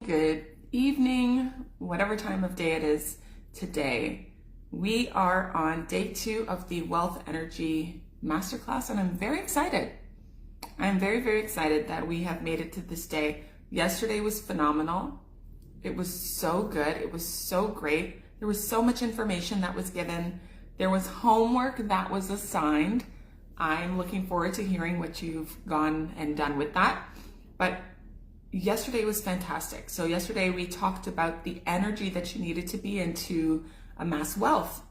good evening, whatever time of day it is today. We are on day 2 of the Wealth Energy Masterclass, and I'm very excited. I'm very, very excited that we have made it to this day. Yesterday was phenomenal. It was so good. It was so great. There was so much information that was given. There was homework that was assigned. I'm looking forward to hearing what you've gone and done with that. But yesterday was fantastic. So yesterday we talked about the energy that you needed to be in to amass wealth.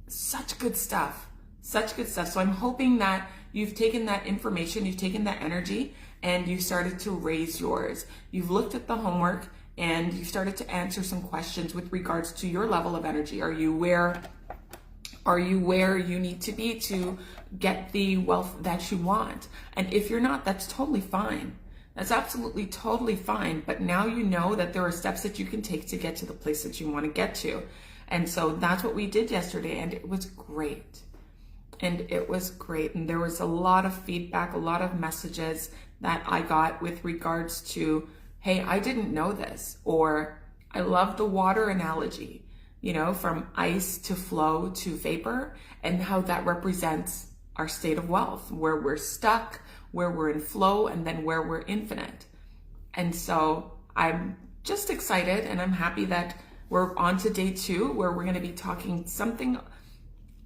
Such good stuff. Such good stuff. So I'm hoping that you've taken that information, you've taken that energy, and you started to raise yours. You've looked at the homework and you started to answer some questions with regards to your level of energy. Are you where you need to be to get the wealth that you want? And if you're not, that's totally fine. That's absolutely totally fine. But now you know that there are steps that you can take to get to the place that you want to get to. And so that's what we did yesterday, and it was great. And it was great. And there was a lot of feedback, a lot of messages that I got with regards to, hey, I didn't know this, or I love the water analogy, from ice to flow to vapor, and how that represents our state of wealth, where we're stuck, where we're in flow, and then where we're infinite. And so I'm just excited, and I'm happy that we're on to day 2, where we're going to be talking something.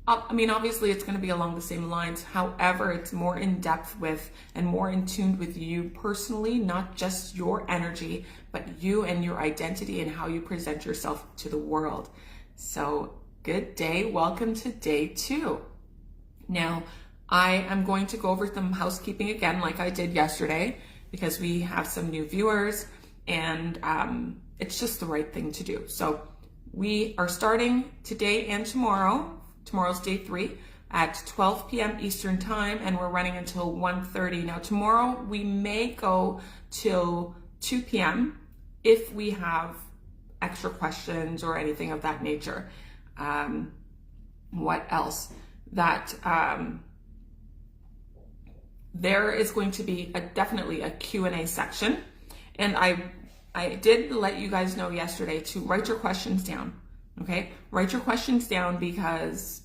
Obviously it's going to be along the same lines. However, it's more in depth with and more in tune with you personally, not just your energy, but you and your identity and how you present yourself to the world. So good day. Welcome to day 2. Now, I am going to go over some housekeeping again, like I did yesterday, because we have some new viewers, and it's just the right thing to do. So we are starting today and tomorrow. Tomorrow's day 3 at 12 p.m. Eastern time, and we're running until 1:30. Now tomorrow we may go till 2 p.m. if we have extra questions or anything of that nature. What else? There is going to be definitely a Q&A section, and I did let you guys know yesterday to write your questions down. Okay, write your questions down because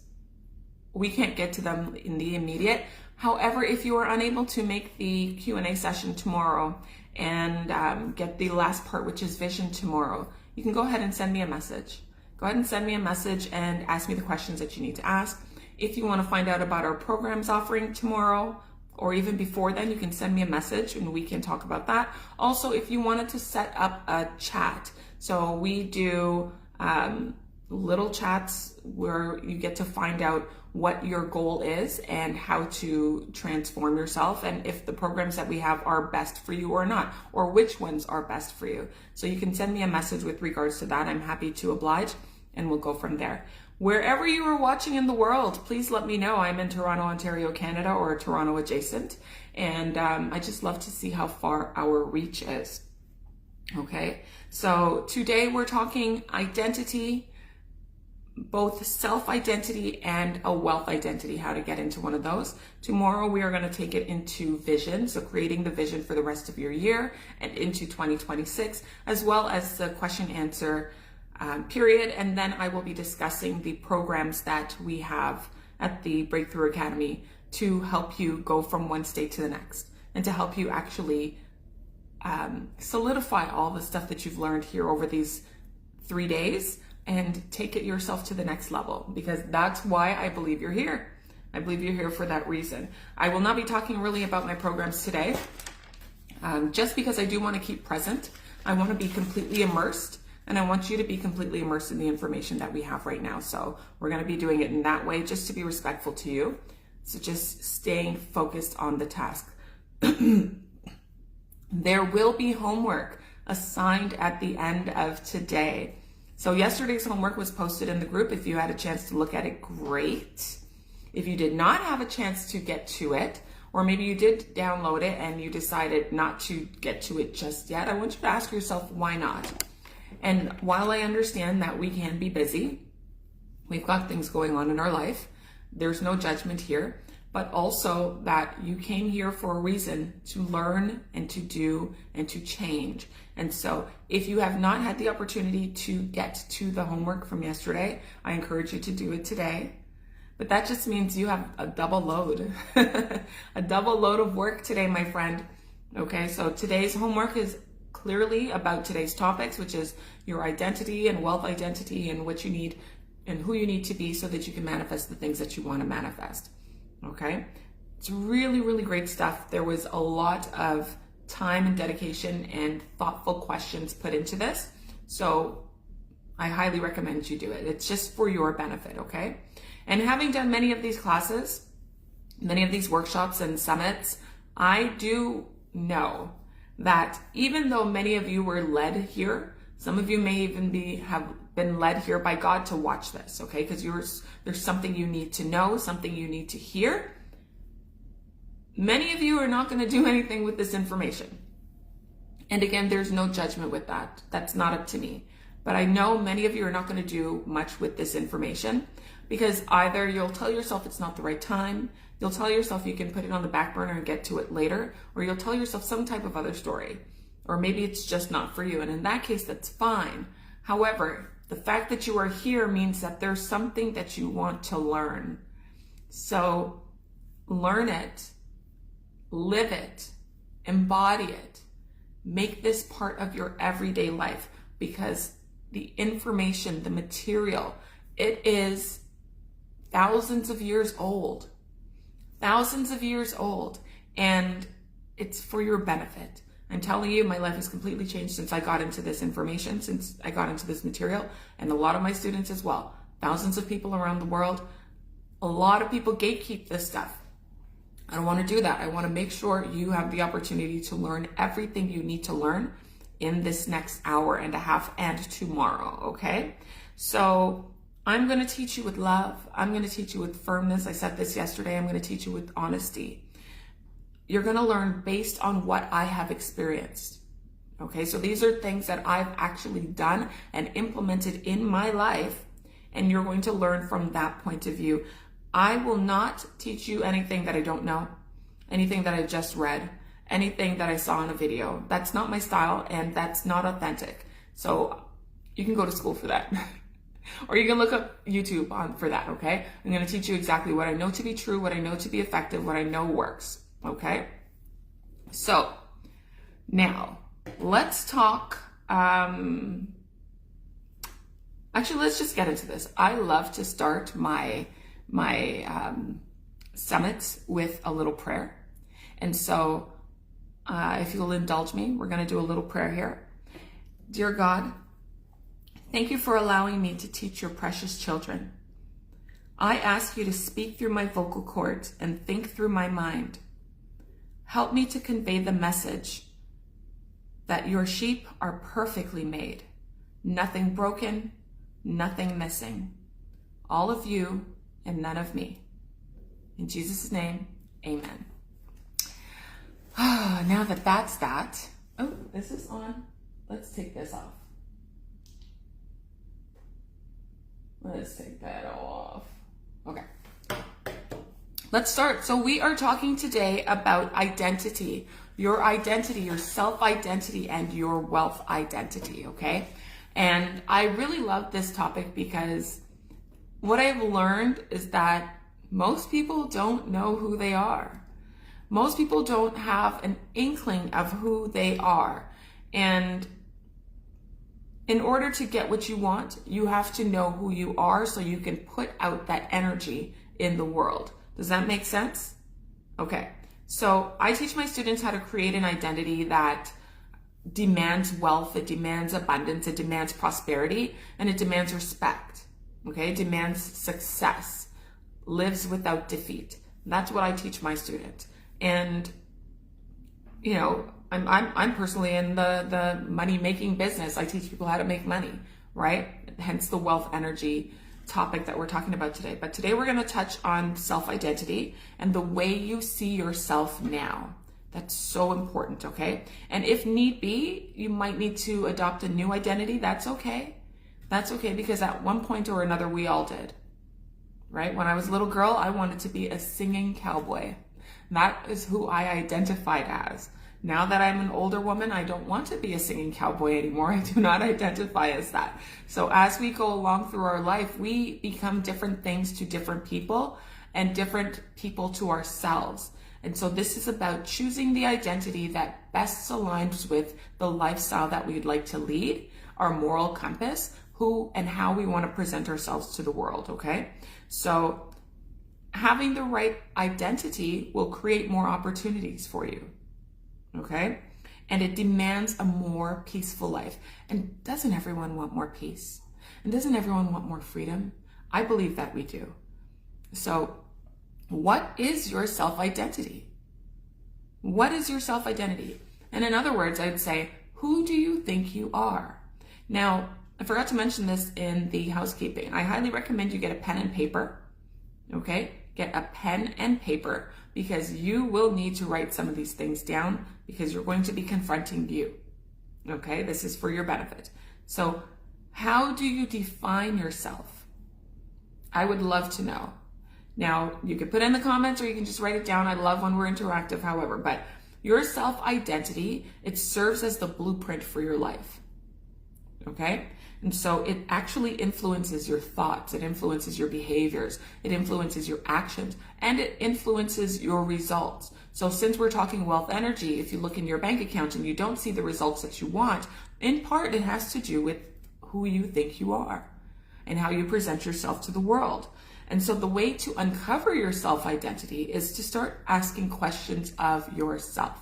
we can't get to them in the immediate. However, if you are unable to make the Q&A session tomorrow and get the last part, which is vision, tomorrow, you can go ahead and send me a message. Go ahead and send me a message and ask me the questions that you need to ask. If you want to find out about our programs offering tomorrow, or even before then, you can send me a message and we can talk about that. Also, if you wanted to set up a chat, so we do little chats where you get to find out what your goal is and how to transform yourself, and if the programs that we have are best for you or not, or which ones are best for you. So you can send me a message with regards to that. I'm happy to oblige, and we'll go from there. Wherever you are watching in the world, please let me know. I'm in Toronto, Ontario, Canada, or Toronto adjacent, and I just love to see how far our reach is. Okay, so today we're talking identity, both self-identity and a wealth identity, how to get into one of those. Tomorrow we are going to take it into vision, so creating the vision for the rest of your year and into 2026, as well as the question answer period. And then I will be discussing the programs that we have at the Breakthrough Academy to help you go from one state to the next, and to help you actually solidify all the stuff that you've learned here over these 3 days and take it yourself to the next level, because that's why I believe you're here. I believe you're here for that reason. I will not be talking really about my programs today, just because I do want to keep present. I want to be completely immersed, and I want you to be completely immersed in the information that we have right now. So we're going to be doing it in that way, just to be respectful to you. So just staying focused on the task. There will be homework assigned at the end of today. So yesterday's homework was posted in the group. If you had a chance to look at it, great. If you did not have a chance to get to it, or maybe you did download it and you decided not to get to it just yet, I want you to ask yourself, why not? And while I understand that we can be busy, we've got things going on in our life, there's no judgment here. but also that you came here for a reason, to learn and to do and to change. And so if you have not had the opportunity to get to the homework from yesterday, I encourage you to do it today. But that just means you have a double load, a double load of work today, my friend. Okay, so today's homework is clearly about today's topics, which is your identity and wealth identity and what you need and who you need to be so that you can manifest the things that you want to manifest. Okay, it's really, really great stuff. There was a lot of time and dedication and thoughtful questions put into this. So I highly recommend you do it. It's just for your benefit, okay? And having done many of these classes, many of these workshops and summits, I do know that even though many of you were led here, some of you may even have been led here by God to watch this, okay? Because there's something you need to know, something you need to hear. Many of you are not going to do anything with this information. And again, there's no judgment with that. That's not up to me. But I know many of you are not going to do much with this information because either you'll tell yourself it's not the right time, you'll tell yourself you can put it on the back burner and get to it later, or you'll tell yourself some type of other story. Or maybe it's just not for you. And in that case, that's fine. However, the fact that you are here means that there's something that you want to learn. So learn it, live it, embody it, make this part of your everyday life, because the information, the material, it is thousands of years old, and it's for your benefit. I'm telling you, my life has completely changed since I got into this information, since I got into this material, and a lot of my students as well. Thousands of people around the world. A lot of people gatekeep this stuff. I don't want to do that. I want to make sure you have the opportunity to learn everything you need to learn in this next hour and a half and tomorrow, okay? So I'm going to teach you with love. I'm going to teach you with firmness. I said this yesterday. I'm going to teach you with honesty. You're going to learn based on what I have experienced. Okay, so these are things that I've actually done and implemented in my life, and you're going to learn from that point of view. I will not teach you anything that I don't know, anything that I just read, anything that I saw in a video. That's not my style, and that's not authentic. So you can go to school for that. Or you can look up YouTube for that, okay? I'm going to teach you exactly what I know to be true, what I know to be effective, what I know works. Okay, so now let's talk, actually, let's just get into this. I love to start my summits with a little prayer. And so if you'll indulge me, we're going to do a little prayer here. Dear God, thank you for allowing me to teach your precious children. I ask you to speak through my vocal cords and think through my mind. Help me to convey the message that your sheep are perfectly made, nothing broken, nothing missing, all of you and none of me. In Jesus' name, amen. Now that that's that, oh, this is on. Let's take this off. Let's take that off. Okay. Let's start. So we are talking today about identity, your self-identity, and your wealth identity, okay? And I really love this topic because what I've learned is that most people don't know who they are. Most people don't have an inkling of who they are. And in order to get what you want, you have to know who you are so you can put out that energy in the world. Does that make sense? Okay, so I teach my students how to create an identity that demands wealth, it demands abundance, it demands prosperity, and it demands respect. Okay, it demands success, lives without defeat. That's what I teach my students. And you know, I'm personally in the money making business. I teach people how to make money, right? Hence the wealth energy topic that we're talking about today. But today we're going to touch on self-identity and the way you see yourself now. That's so important, okay? And if need be, you might need to adopt a new identity. That's okay. That's okay, because at one point or another, we all did, right? When I was a little girl, I wanted to be a singing cowboy. That is who I identified as. Now that I'm an older woman, I don't want to be a singing cowboy anymore. I do not identify as that. So as we go along through our life, we become different things to different people and different people to ourselves. And so this is about choosing the identity that best aligns with the lifestyle that we'd like to lead, our moral compass, who and how we want to present ourselves to the world, okay? So having the right identity will create more opportunities for you, okay? And it demands a more peaceful life. And doesn't everyone want more peace? And doesn't everyone want more freedom? I believe that we do. So what is your self-identity? What is your self-identity? And in other words, I'd say, who do you think you are? Now, I forgot to mention this in the housekeeping. I highly recommend you get a pen and paper, okay? Get a pen and paper because you will need to write some of these things down because you're going to be confronting you, okay? This is for your benefit. So how do you define yourself? I would love to know. Now, you can put it in the comments or you can just write it down. I love when we're interactive, however, but your self-identity, it serves as the blueprint for your life, okay? And so it actually influences your thoughts, it influences your behaviors, it influences your actions, and it influences your results. So since we're talking wealth energy, if you look in your bank account and you don't see the results that you want, in part it has to do with who you think you are and how you present yourself to the world. And so the way to uncover your self-identity is to start asking questions of yourself,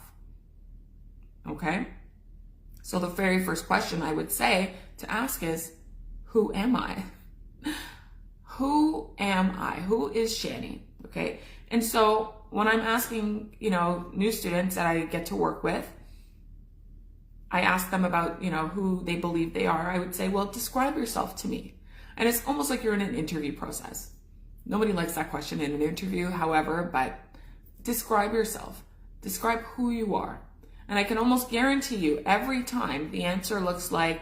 okay? So the very first question I would say to ask is, who am I? Who am I? Who is Shani? Okay. And so when I'm asking, new students that I get to work with, I ask them about, who they believe they are. I would say, well, describe yourself to me. And it's almost like you're in an interview process. Nobody likes that question in an interview, however, but describe yourself. Describe who you are. And I can almost guarantee you every time the answer looks like,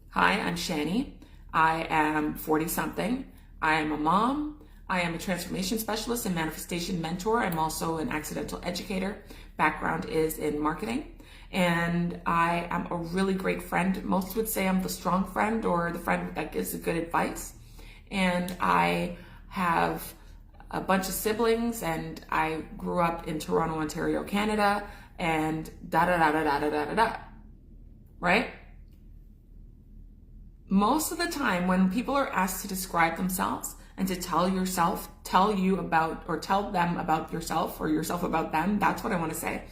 hi, I'm Shani. I am 40-something. I am a mom. I am a transformation specialist and manifestation mentor. I'm also an accidental educator. Background is in marketing. And I am a really great friend. Most would say I'm the strong friend or the friend that gives the good advice. And I have a bunch of siblings and I grew up in Toronto, Ontario, Canada, and da-da-da-da-da-da-da-da, right? Most of the time when people are asked to describe themselves and to tell them about yourself or yourself about them, that's what I want to say.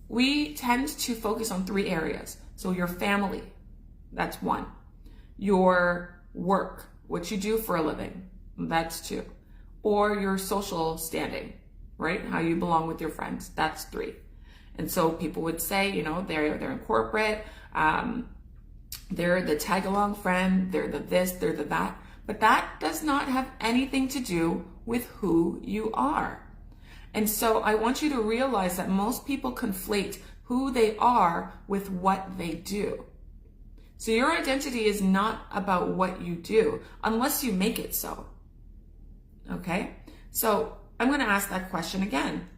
We tend to focus on 3 areas. So your family, that's 1. Your work, what you do for a living, that's 2. Or your social standing, right? How you belong with your friends, that's 3. And so people would say, they're in corporate, they're the tag-along friend, they're the this, they're the that. But that does not have anything to do with who you are. And so I want you to realize that most people conflate who they are with what they do. So your identity is not about what you do, unless you make it so. Okay? So I'm going to ask that question again.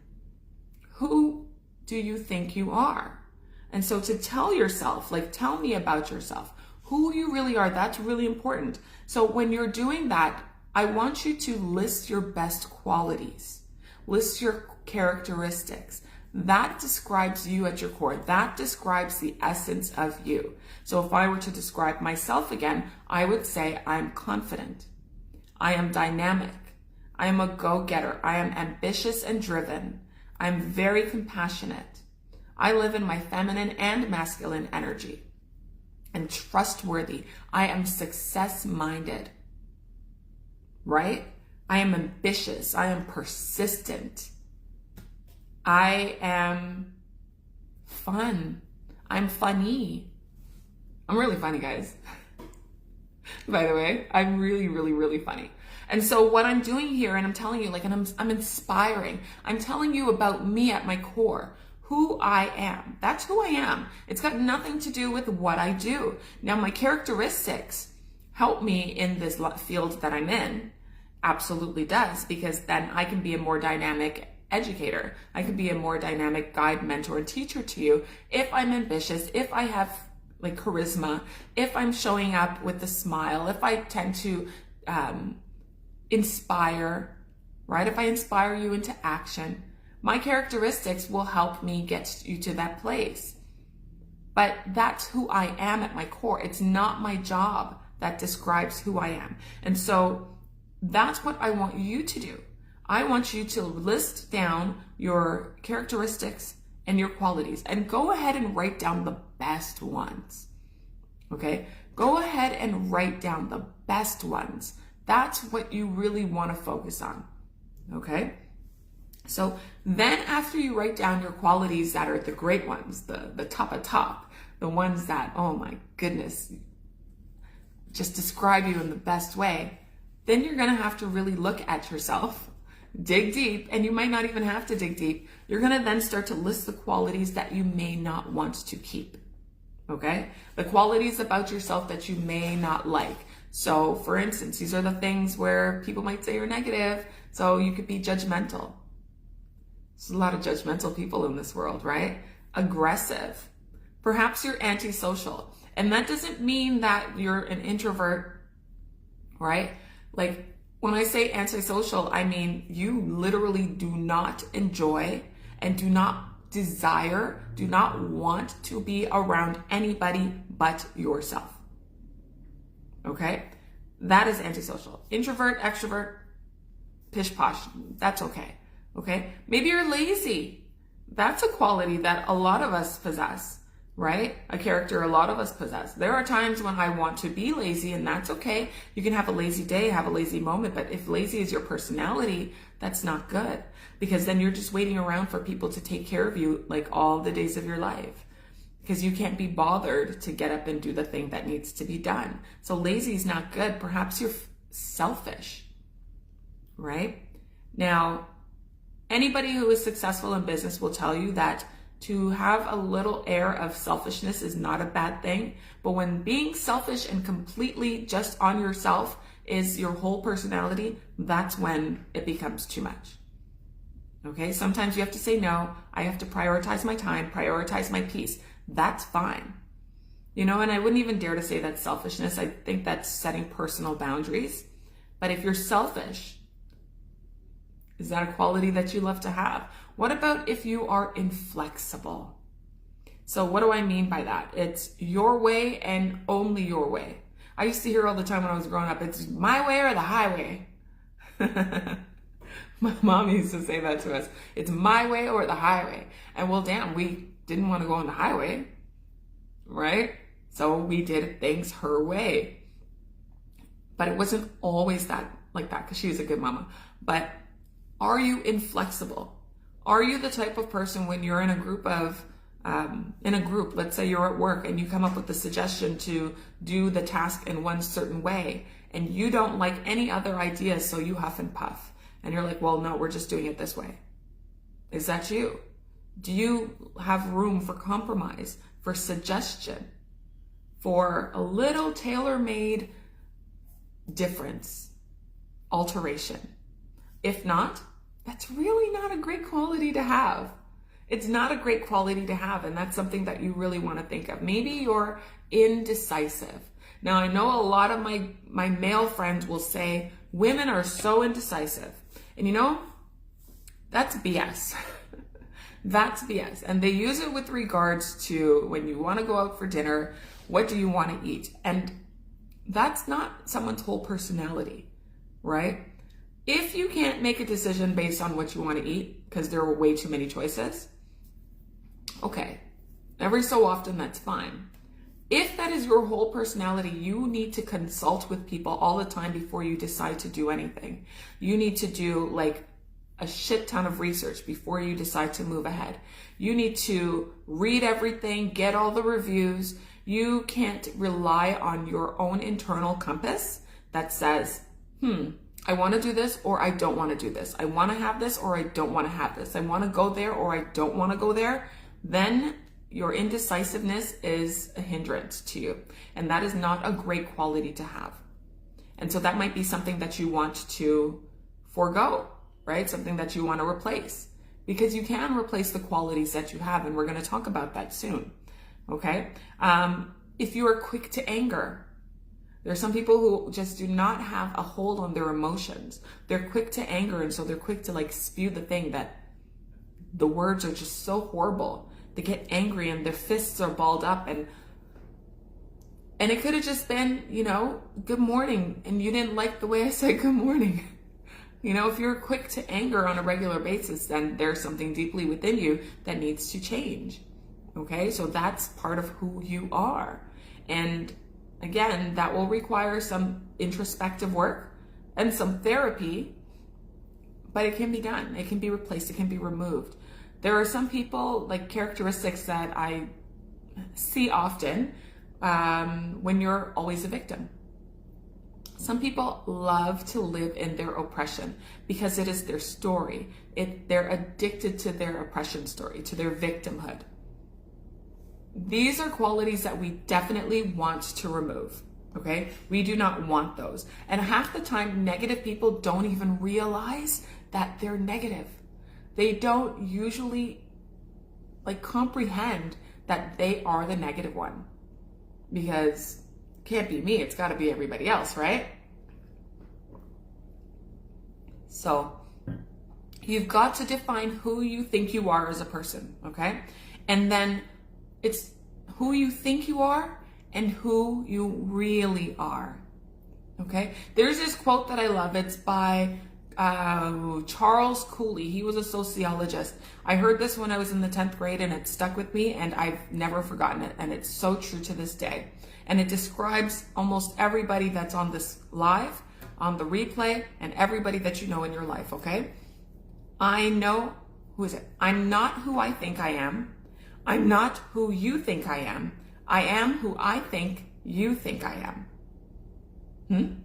Who do you think you are? And so to tell yourself, tell me about yourself, who you really are, that's really important. So when you're doing that, I want you to list your best qualities, list your characteristics. That describes you at your core. That describes the essence of you. So if I were to describe myself again, I would say I'm confident. I am dynamic. I am a go-getter. I am ambitious and driven. I'm very compassionate. I live in my feminine and masculine energy. I'm trustworthy. I am success-minded, right? I am ambitious. I am persistent. I am fun. I'm funny. I'm really funny, guys. By the way, I'm really, really, really funny. And so what I'm doing here, and I'm telling you, and I'm inspiring. I'm telling you about me at my core, who I am. That's who I am. It's got nothing to do with what I do. Now, my characteristics help me in this field that I'm in. absolutely does, because then I can be a more dynamic educator. I can be a more dynamic guide, mentor, and teacher to you if I'm ambitious, if I have like charisma, if I'm showing up with a smile, if I tend to inspire, right? If I inspire you into action, my characteristics will help me get you to that place. But that's who I am at my core. It's not my job that describes who I am. And so that's what I want you to do. I want you to list down your characteristics and your qualities, and go ahead and write down the best ones. Okay? Go ahead and write down the best ones. That's what you really want to focus on. Okay? So then after you write down your qualities that are the great ones, the top of top, the ones that, oh my goodness, just describe you in the best way, then you're going to have to really look at yourself, dig deep, and you might not even have to dig deep. You're going to then start to list the qualities that you may not want to keep. Okay? The qualities about yourself that you may not like. So for instance, these are the things where people might say you're negative. So you could be judgmental. There's a lot of judgmental people in this world, right? Aggressive. Perhaps you're antisocial. And that doesn't mean that you're an introvert, right? Like when I say antisocial, I mean you literally do not enjoy and do not desire, do not want to be around anybody but yourself. Okay? That is antisocial. Introvert, extrovert, pish posh, that's okay. Okay? Maybe you're lazy. That's a quality that a lot of us possess, right? A character a lot of us possess. There are times when I want to be lazy, and that's okay. You can have a lazy day, have a lazy moment, but if lazy is your personality, that's not good, because then you're just waiting around for people to take care of you like all the days of your life, because you can't be bothered to get up and do the thing that needs to be done. So lazy is not good. Perhaps you're selfish, right? Now, anybody who is successful in business will tell you that to have a little air of selfishness is not a bad thing. But when being selfish and completely just on yourself is your whole personality, that's when it becomes too much. Okay, sometimes you have to say no. I have to prioritize my time, prioritize my peace. That's fine. You know, and I wouldn't even dare to say that's selfishness. I think that's setting personal boundaries. But if you're selfish, is that a quality that you love to have? What about if you are inflexible? So what do I mean by that? It's your way and only your way. I used to hear all the time when I was growing up, it's my way or the highway. My mom used to say that to us. It's my way or the highway. And well, damn, we didn't want to go on the highway, right? So we did things her way. But it wasn't always like that, because she was a good mama. But are you inflexible? Are you the type of person when you're in a group, let's say you're at work and you come up with the suggestion to do the task in one certain way and you don't like any other ideas, so you huff and puff and you're like, well, no, we're just doing it this way. Is that you? Do you have room for compromise, for suggestion, for a little tailor-made difference, alteration? If not, that's really not a great quality to have. It's not a great quality to have, and that's something that you really want to think of. Maybe you're indecisive. Now, I know a lot of my male friends will say, women are so indecisive. And you know, that's BS. That's BS. And they use it with regards to when you want to go out for dinner, what do you want to eat? And that's not someone's whole personality, right? If you can't make a decision based on what you want to eat, because there are way too many choices, okay, every so often that's fine. If that is your whole personality, you need to consult with people all the time before you decide to do anything. You need to do like a shit ton of research before you decide to move ahead. You need to read everything, get all the reviews. You can't rely on your own internal compass that says, I want to do this or I don't want to do this. I want to have this or I don't want to have this. I want to go there or I don't want to go there. Then your indecisiveness is a hindrance to you. And that is not a great quality to have. And so that might be something that you want to forego, right? Something that you want to replace, because you can replace the qualities that you have. And we're going to talk about that soon. Okay. If you are quick to anger, there are some people who just do not have a hold on their emotions. They're quick to anger. And so they're quick to like spew the thing that the words are just so horrible. They get angry and their fists are balled up, and it could have just been, you know, good morning, and you didn't like the way I said good morning. You know, if you're quick to anger on a regular basis, then there's something deeply within you that needs to change. Okay, so that's part of who you are. And again, that will require some introspective work and some therapy, but it can be done. It can be replaced. It can be removed. There are some people, like characteristics that I see often when you're always a victim. Some people love to live in their oppression because it is their story. They're addicted to their oppression story, to their victimhood. These are qualities that we definitely want to remove, okay? We do not want those. And half the time, negative people don't even realize that they're negative. They don't usually like comprehend that they are the negative one, because it can't be me, it's got to be everybody else, right? So you've got to define who you think you are as a person, okay? And then it's who you think you are and who you really are, okay? There's this quote that I love. It's by Charles Cooley. He was a sociologist. I heard this when I was in the 10th grade and it stuck with me and I've never forgotten it. And it's so true to this day. And it describes almost everybody that's on this live, on the replay, and everybody that you know in your life, okay? I'm not who I think I am. I'm not who you think I am. I am who I think you think I am.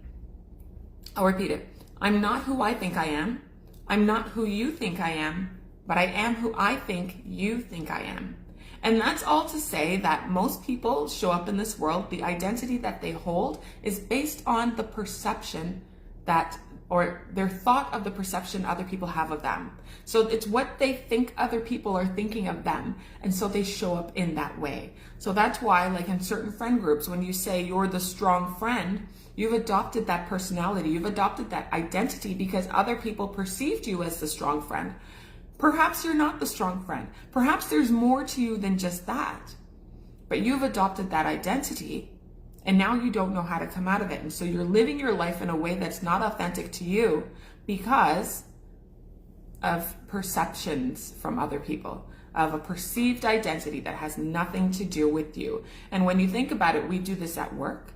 I'll repeat it. I'm not who I think I am. I'm not who you think I am, but I am who I think you think I am. And that's all to say that most people show up in this world, the identity that they hold is based on the perception that, or their thought of the perception other people have of them. So it's what they think other people are thinking of them. And so they show up in that way. So that's why, like in certain friend groups, when you say you're the strong friend, you've adopted that personality, you've adopted that identity because other people perceived you as the strong friend. Perhaps you're not the strong friend. Perhaps there's more to you than just that. But you've adopted that identity and now you don't know how to come out of it. And so you're living your life in a way that's not authentic to you because of perceptions from other people, of a perceived identity that has nothing to do with you. And when you think about it, we do this at work.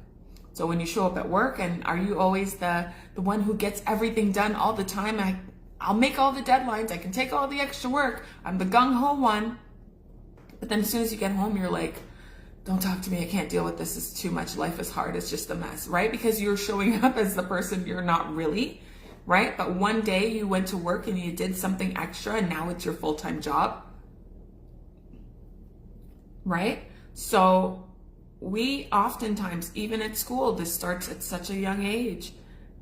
So when you show up at work, and are you always the one who gets everything done all the time? I'll make all the deadlines. I can take all the extra work. I'm the gung-ho one. But then as soon as you get home, you're like, don't talk to me. I can't deal with this. It's too much. Life is hard. It's just a mess, right? Because you're showing up as the person you're not really, right? But one day you went to work and you did something extra and now it's your full-time job, right? So we oftentimes, even at school, this starts at such a young age.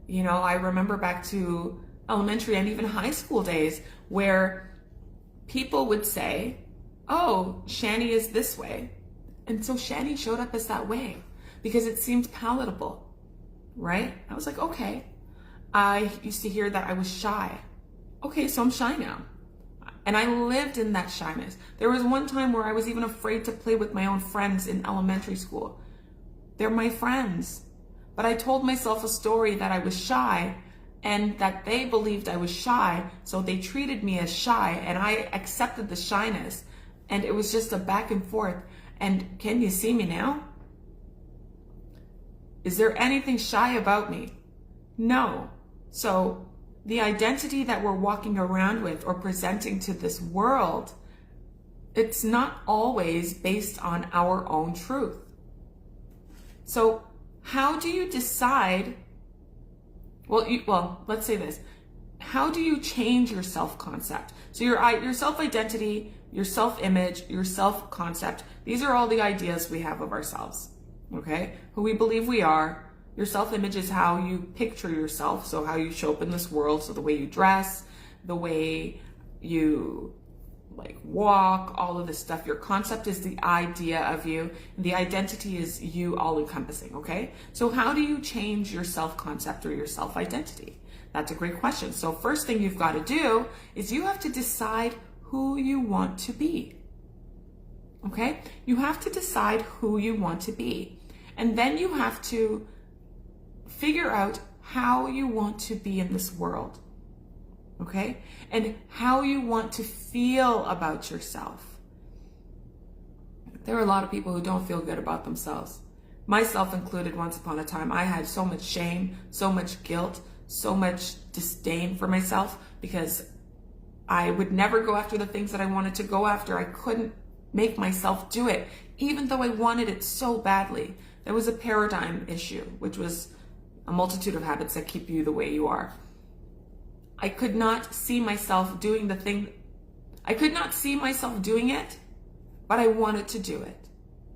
You know, I remember back to elementary and even high school days where people would say, oh, Shani is this way. And so Shani showed up as that way because it seemed palatable, right? I was like, okay. I used to hear that I was shy. Okay, so I'm shy now. And I lived in that shyness. There was one time where I was even afraid to play with my own friends in elementary school. They're my friends. But I told myself a story that I was shy and that they believed I was shy, so they treated me as shy and I accepted the shyness. And it was just a back and forth. And can you see me now? Is there anything shy about me? No. So the identity that we're walking around with or presenting to this world, it's not always based on our own truth. So how do you decide, well, let's say this. How do you change your self-concept? So your self-identity, your self-image, your self-concept, these are all the ideas we have of ourselves, okay? Who we believe we are, Your self-image is how you picture yourself, so how you show up in this world, so the way you dress, the way you like walk, all of this stuff. Your concept is the idea of you. The identity is you all encompassing, okay? So how do you change your self-concept or your self-identity? That's a great question. So first thing you've got to do is you have to decide who you want to be, okay? You have to decide who you want to be. And then you have to figure out how you want to be in this world. Okay? And how you want to feel about yourself. There are a lot of people who don't feel good about themselves. Myself included once upon a time. I had so much shame, so much guilt, so much disdain for myself because I would never go after the things that I wanted to go after. I couldn't make myself do it, even though I wanted it so badly. There was a paradigm issue, which was a multitude of habits that keep you the way you are. I could not see myself doing the thing. I could not see myself doing it, but I wanted to do it,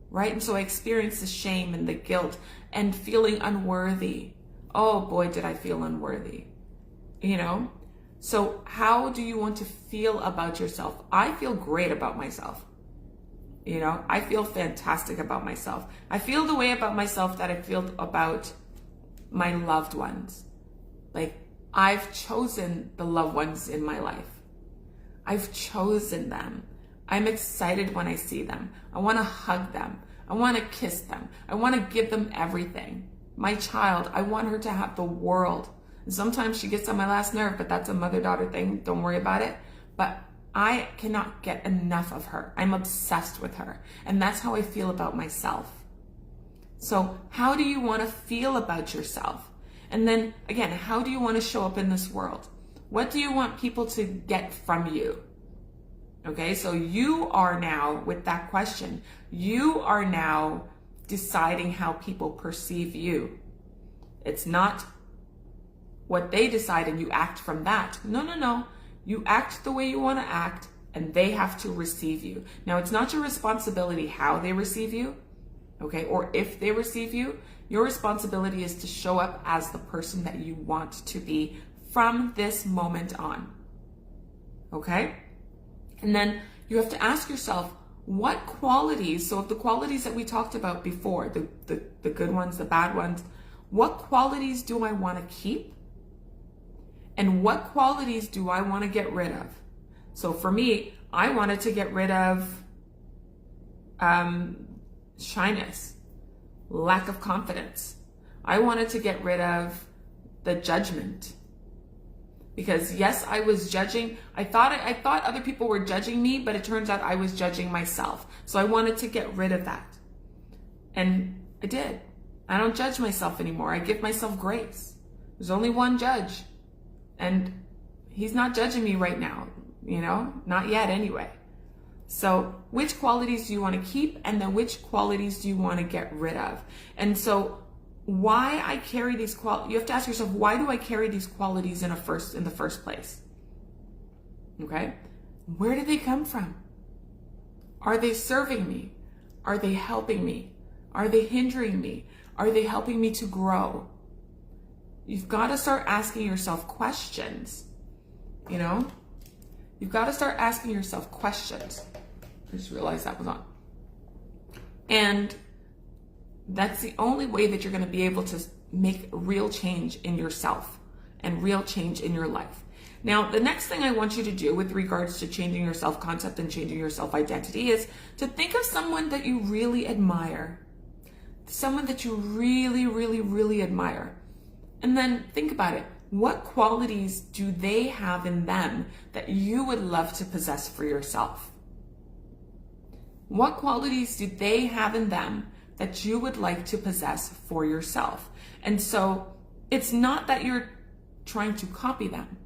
right? And so I experienced the shame and the guilt and feeling unworthy. Oh boy, did I feel unworthy, you know? So how do you want to feel about yourself? I feel great about myself. You know, I feel fantastic about myself. I feel the way about myself that I feel about my loved ones. Like, I've chosen the loved ones in my life. I've chosen them. I'm excited when I see them. I want to hug them. I want to kiss them. I want to give them everything. My child, I want her to have the world. And sometimes she gets on my last nerve, but that's a mother-daughter thing. Don't worry about it. But I cannot get enough of her. I'm obsessed with her. And that's how I feel about myself. So how do you want to feel about yourself? And then again, how do you want to show up in this world? What do you want people to get from you? Okay, so you are now, with that question, you are now deciding how people perceive you. It's not what they decide and you act from that. No. You act the way you want to act and they have to receive you. Now, it's not your responsibility how they receive you, okay, or if they receive you. Your responsibility is to show up as the person that you want to be from this moment on, okay? And then you have to ask yourself, what qualities, so the qualities that we talked about before, the good ones, the bad ones, what qualities do I want to keep? And what qualities do I want to get rid of? So for me, I wanted to get rid of shyness, lack of confidence. I wanted to get rid of the judgment. Because yes, I was judging. I thought other people were judging me, but it turns out I was judging myself. So I wanted to get rid of that. And I did. I don't judge myself anymore. I give myself grace. There's only one judge. And he's not judging me right now, you know, not yet anyway. So which qualities do you want to keep? And then which qualities do you want to get rid of? And so why I carry these qualities, you have to ask yourself, why do I carry these qualities in the first place? Okay. Where do they come from? Are they serving me? Are they helping me? Are they hindering me? Are they helping me to grow? You've got to start asking yourself questions, you know? You've got to start asking yourself questions. I just realized that was on. And that's the only way that you're going to be able to make real change in yourself and real change in your life. Now, the next thing I want you to do with regards to changing your self-concept and changing your self-identity is to think of someone that you really admire. Someone that you really, really, really admire. And then think about it. What qualities do they have in them that you would love to possess for yourself? What qualities do they have in them that you would like to possess for yourself? And so it's not that you're trying to copy them.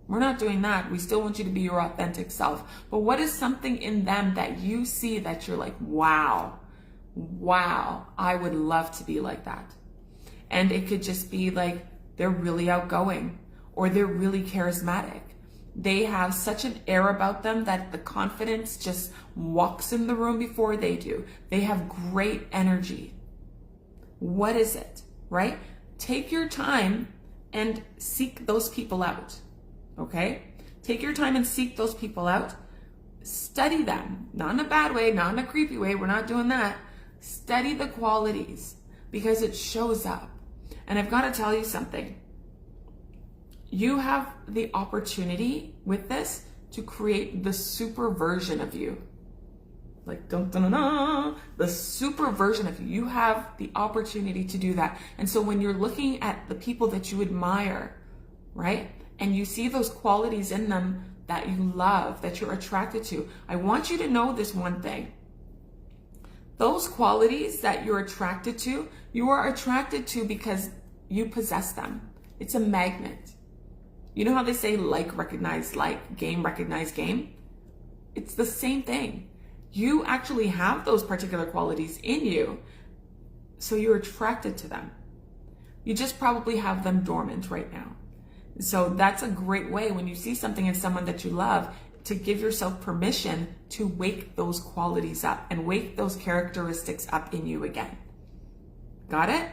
We're not doing that. We still want you to be your authentic self. But what is something in them that you see that you're like, wow, I would love to be like that? And it could just be like, they're really outgoing or they're really charismatic. They have such an air about them that the confidence just walks in the room before they do. They have great energy. What is it? right? Take your time and seek those people out, okay? Take your time and seek those people out. Study them, not in a bad way, not in a creepy way. We're not doing that. Study the qualities because it shows up. And I've got to tell you something. You have the opportunity with this to create the super version of you. Like, dun, dun, dun, dun, the super version of you. You have the opportunity to do that. And so when you're looking at the people that you admire, right? And you see those qualities in them that you love, that you're attracted to, I want you to know this one thing. Those qualities that you're attracted to, you are attracted to because you possess them. It's a magnet. You know how they say like recognize like, game recognize game? It's the same thing. You actually have those particular qualities in you, so you're attracted to them. You just probably have them dormant right now. So that's a great way when you see something in someone that you love to give yourself permission to wake those qualities up and wake those characteristics up in you again. Got it?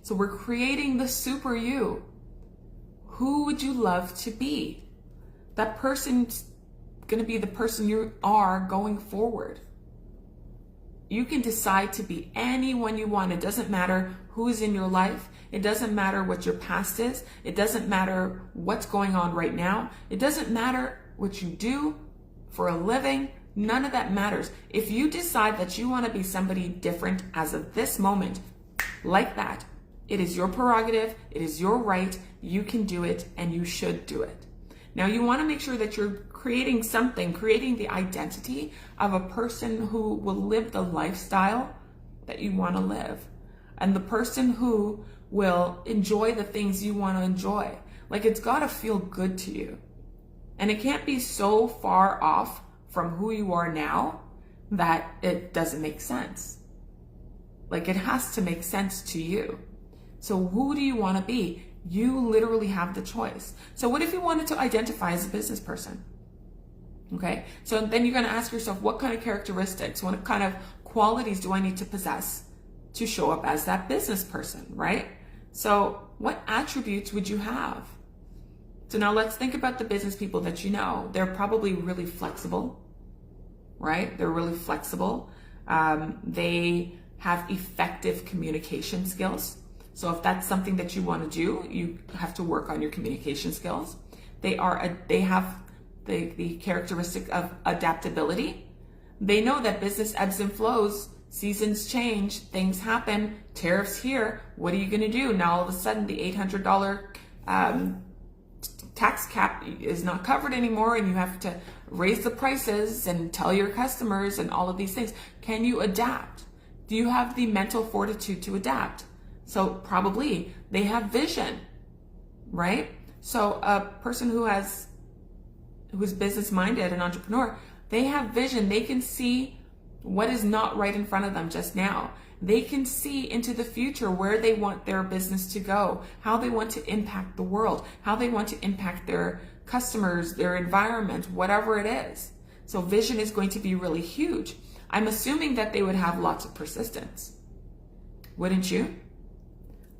So we're creating the super you. Who would you love to be? That person's going to be the person you are going forward. You can decide to be anyone you want. It doesn't matter who's in your life. It doesn't matter what your past is. It doesn't matter what's going on right now. It doesn't matter what you do for a living. None of that matters. If you decide that you want to be somebody different as of this moment, like that, it is your prerogative. It is your right. You can do it and you should do it. Now you want to make sure that you're creating something, creating the identity of a person who will live the lifestyle that you want to live. And the person who will enjoy the things you want to enjoy. Like, it's got to feel good to you. And it can't be so far off from who you are now that it doesn't make sense. Like, it has to make sense to you. So who do you want to be? You literally have the choice. So what if you wanted to identify as a business person? Okay, so then you're going to ask yourself, what kind of characteristics, what kind of qualities do I need to possess to show up as that business person, right? So what attributes would you have? So now let's think about the business people that you know. They're probably really flexible, right? They're really flexible. They have effective communication skills. So if that's something that you want to do, you have to work on your communication skills. They have the characteristic of adaptability. They know that business ebbs and flows, seasons change, things happen, tariffs here. What are you going to do? Now all of a sudden the $800 tax cap is not covered anymore and you have to raise the prices and tell your customers and all of these things. Can you adapt? Do you have the mental fortitude to adapt? So probably they have vision, right? So a person who's business-minded, an entrepreneur, they have vision. They can see what is not right in front of them just now. They can see into the future where they want their business to go, how they want to impact the world, how they want to impact their customers, their environment, whatever it is. So vision is going to be really huge. I'm assuming that they would have lots of persistence. Wouldn't you?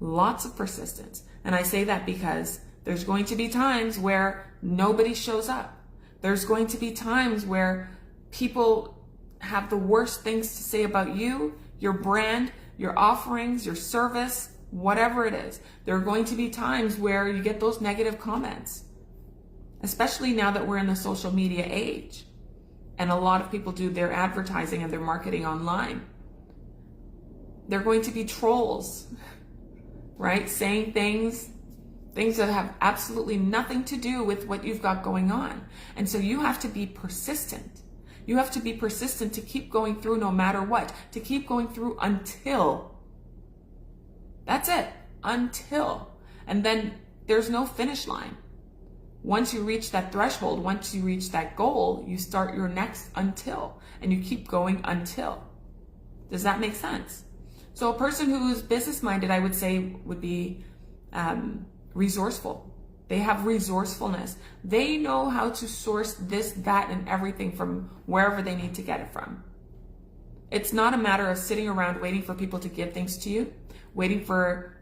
Lots of persistence. And I say that because there's going to be times where nobody shows up. There's going to be times where people have the worst things to say about you, your brand, your offerings, your service, whatever it is. There are going to be times where you get those negative comments, especially now that we're in the social media age and a lot of people do their advertising and their marketing online. There are going to be trolls, right? Saying things that have absolutely nothing to do with what you've got going on. And so you have to be persistent. You have to be persistent to keep going through no matter what, to keep going through until. That's it, until. And then there's no finish line. Once you reach that threshold, once you reach that goal, you start your next until, and you keep going until. Does that make sense? So a person who's business-minded, I would say, would be resourceful. They have resourcefulness. They know how to source this, that, and everything from wherever they need to get it from. It's not a matter of sitting around waiting for people to give things to you, waiting for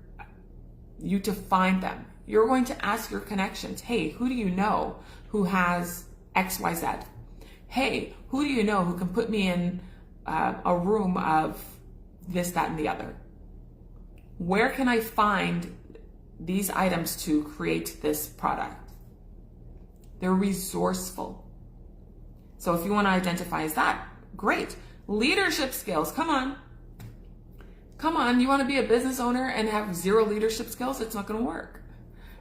you to find them. You're going to ask your connections, hey, who do you know who has XYZ? Hey, who do you know who can put me in a room of this, that, and the other? Where can I find these items to create this product? They're resourceful. So if you want to identify as that, great. Leadership skills, come on. Come on, you want to be a business owner and have zero leadership skills? It's not going to work,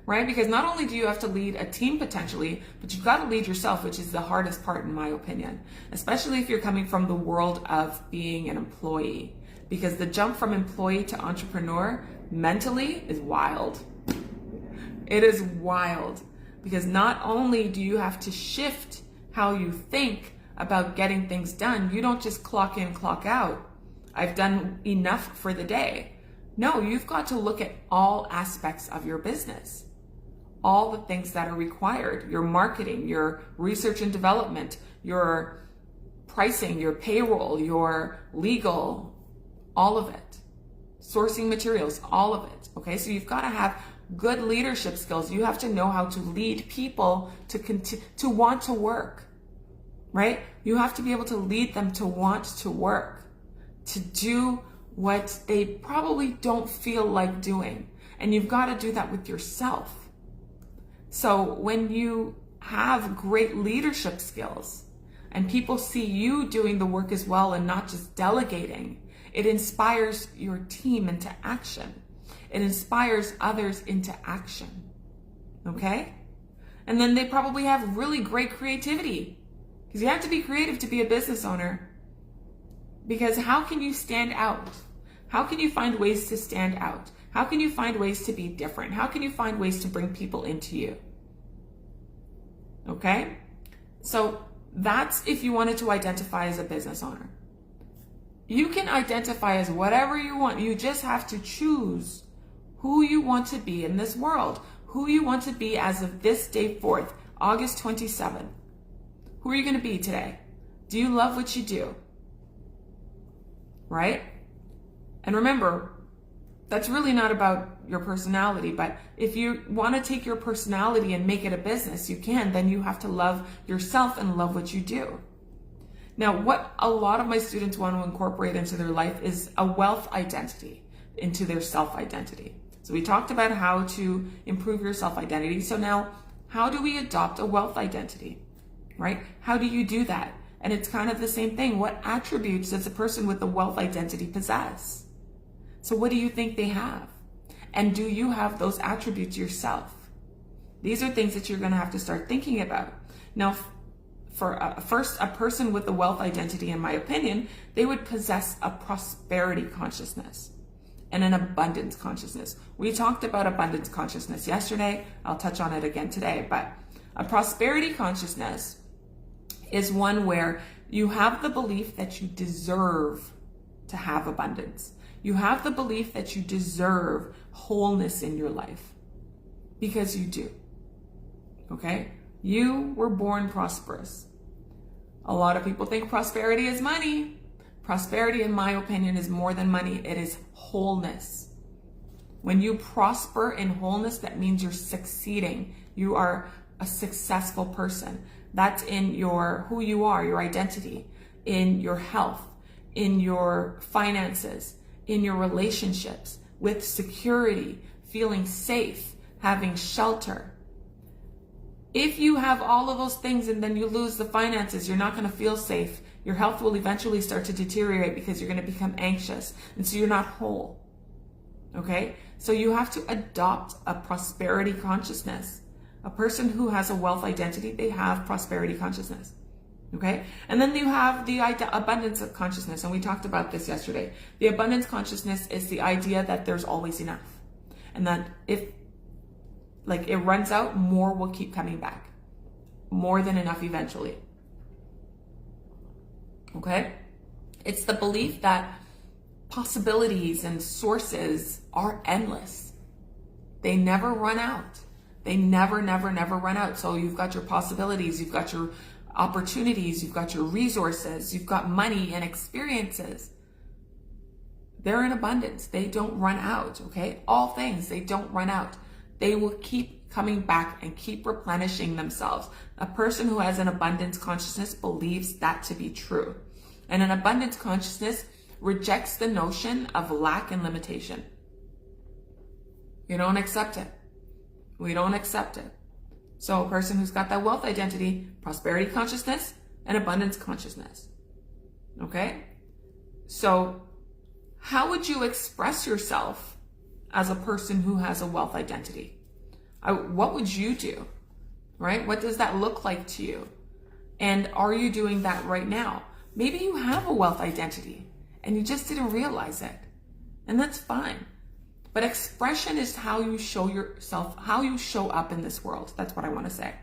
right? Because not only do you have to lead a team potentially, but you've got to lead yourself, which is the hardest part in my opinion, especially if you're coming from the world of being an employee, because the jump from employee to entrepreneur mentally is wild. It is wild because not only do you have to shift how you think about getting things done, you don't just clock in, clock out. I've done enough for the day. No, you've got to look at all aspects of your business, all the things that are required, your marketing, your research and development, your pricing, your payroll, your legal, all of it, sourcing materials, all of it. Okay, so you've got to have good leadership skills. You have to know how to lead people to want to work, right? You have to be able to lead them to want to work, to do what they probably don't feel like doing. And you've got to do that with yourself. So when you have great leadership skills and people see you doing the work as well and not just delegating, it inspires your team into action. It inspires others into action. Okay? And then they probably have really great creativity, because you have to be creative to be a business owner. Because how can you stand out? How can you find ways to stand out? How can you find ways to be different? How can you find ways to bring people into you? Okay? So that's if you wanted to identify as a business owner. You can identify as whatever you want. You just have to choose who you want to be in this world, who you want to be as of this day forth, August 27th. Who are you going to be today? Do you love what you do? Right? And remember, that's really not about your personality, but if you want to take your personality and make it a business, you can. Then you have to love yourself and love what you do. Now, what a lot of my students want to incorporate into their life is a wealth identity, into their self-identity. So we talked about how to improve your self-identity. So now, how do we adopt a wealth identity, right? How do you do that? And it's kind of the same thing. What attributes does a person with a wealth identity possess? So what do you think they have? And do you have those attributes yourself? These are things that you're going to have to start thinking about. Now, for a person with a wealth identity, in my opinion, they would possess a prosperity consciousness and an abundance consciousness. We talked about abundance consciousness yesterday. I'll touch on it again today. But a prosperity consciousness is one where you have the belief that you deserve to have abundance. You have the belief that you deserve wholeness in your life, because you do. Okay? You were born prosperous. A lot of people think prosperity is money. Prosperity, in my opinion, is more than money. It is wholeness. When you prosper in wholeness, that means you're succeeding. You are a successful person. That's in your who you are, your identity, in your health, in your finances, in your relationships, with security, feeling safe, having shelter. If you have all of those things and then you lose the finances, you're not going to feel safe. Your health will eventually start to deteriorate because you're going to become anxious. And so you're not whole. Okay? So you have to adopt a prosperity consciousness. A person who has a wealth identity, they have prosperity consciousness. Okay? And then you have the abundance of consciousness. And we talked about this yesterday. The abundance consciousness is the idea that there's always enough. And that if it runs out, more will keep coming back. More than enough eventually. Okay? It's the belief that possibilities and sources are endless. They never run out. They never, never, never run out. So you've got your possibilities, you've got your opportunities, you've got your resources, you've got money and experiences. They're in abundance. They don't run out, okay? All things, they don't run out. They will keep coming back and keep replenishing themselves. A person who has an abundance consciousness believes that to be true. And an abundance consciousness rejects the notion of lack and limitation. You don't accept it. We don't accept it. So a person who's got that wealth identity, prosperity consciousness, and abundance consciousness. Okay? So how would you express yourself as a person who has a wealth identity? What would you do? Right? What does that look like to you? And are you doing that right now? Maybe you have a wealth identity and you just didn't realize it. And that's fine. But expression is how you show yourself, how you show up in this world. That's what I want to say.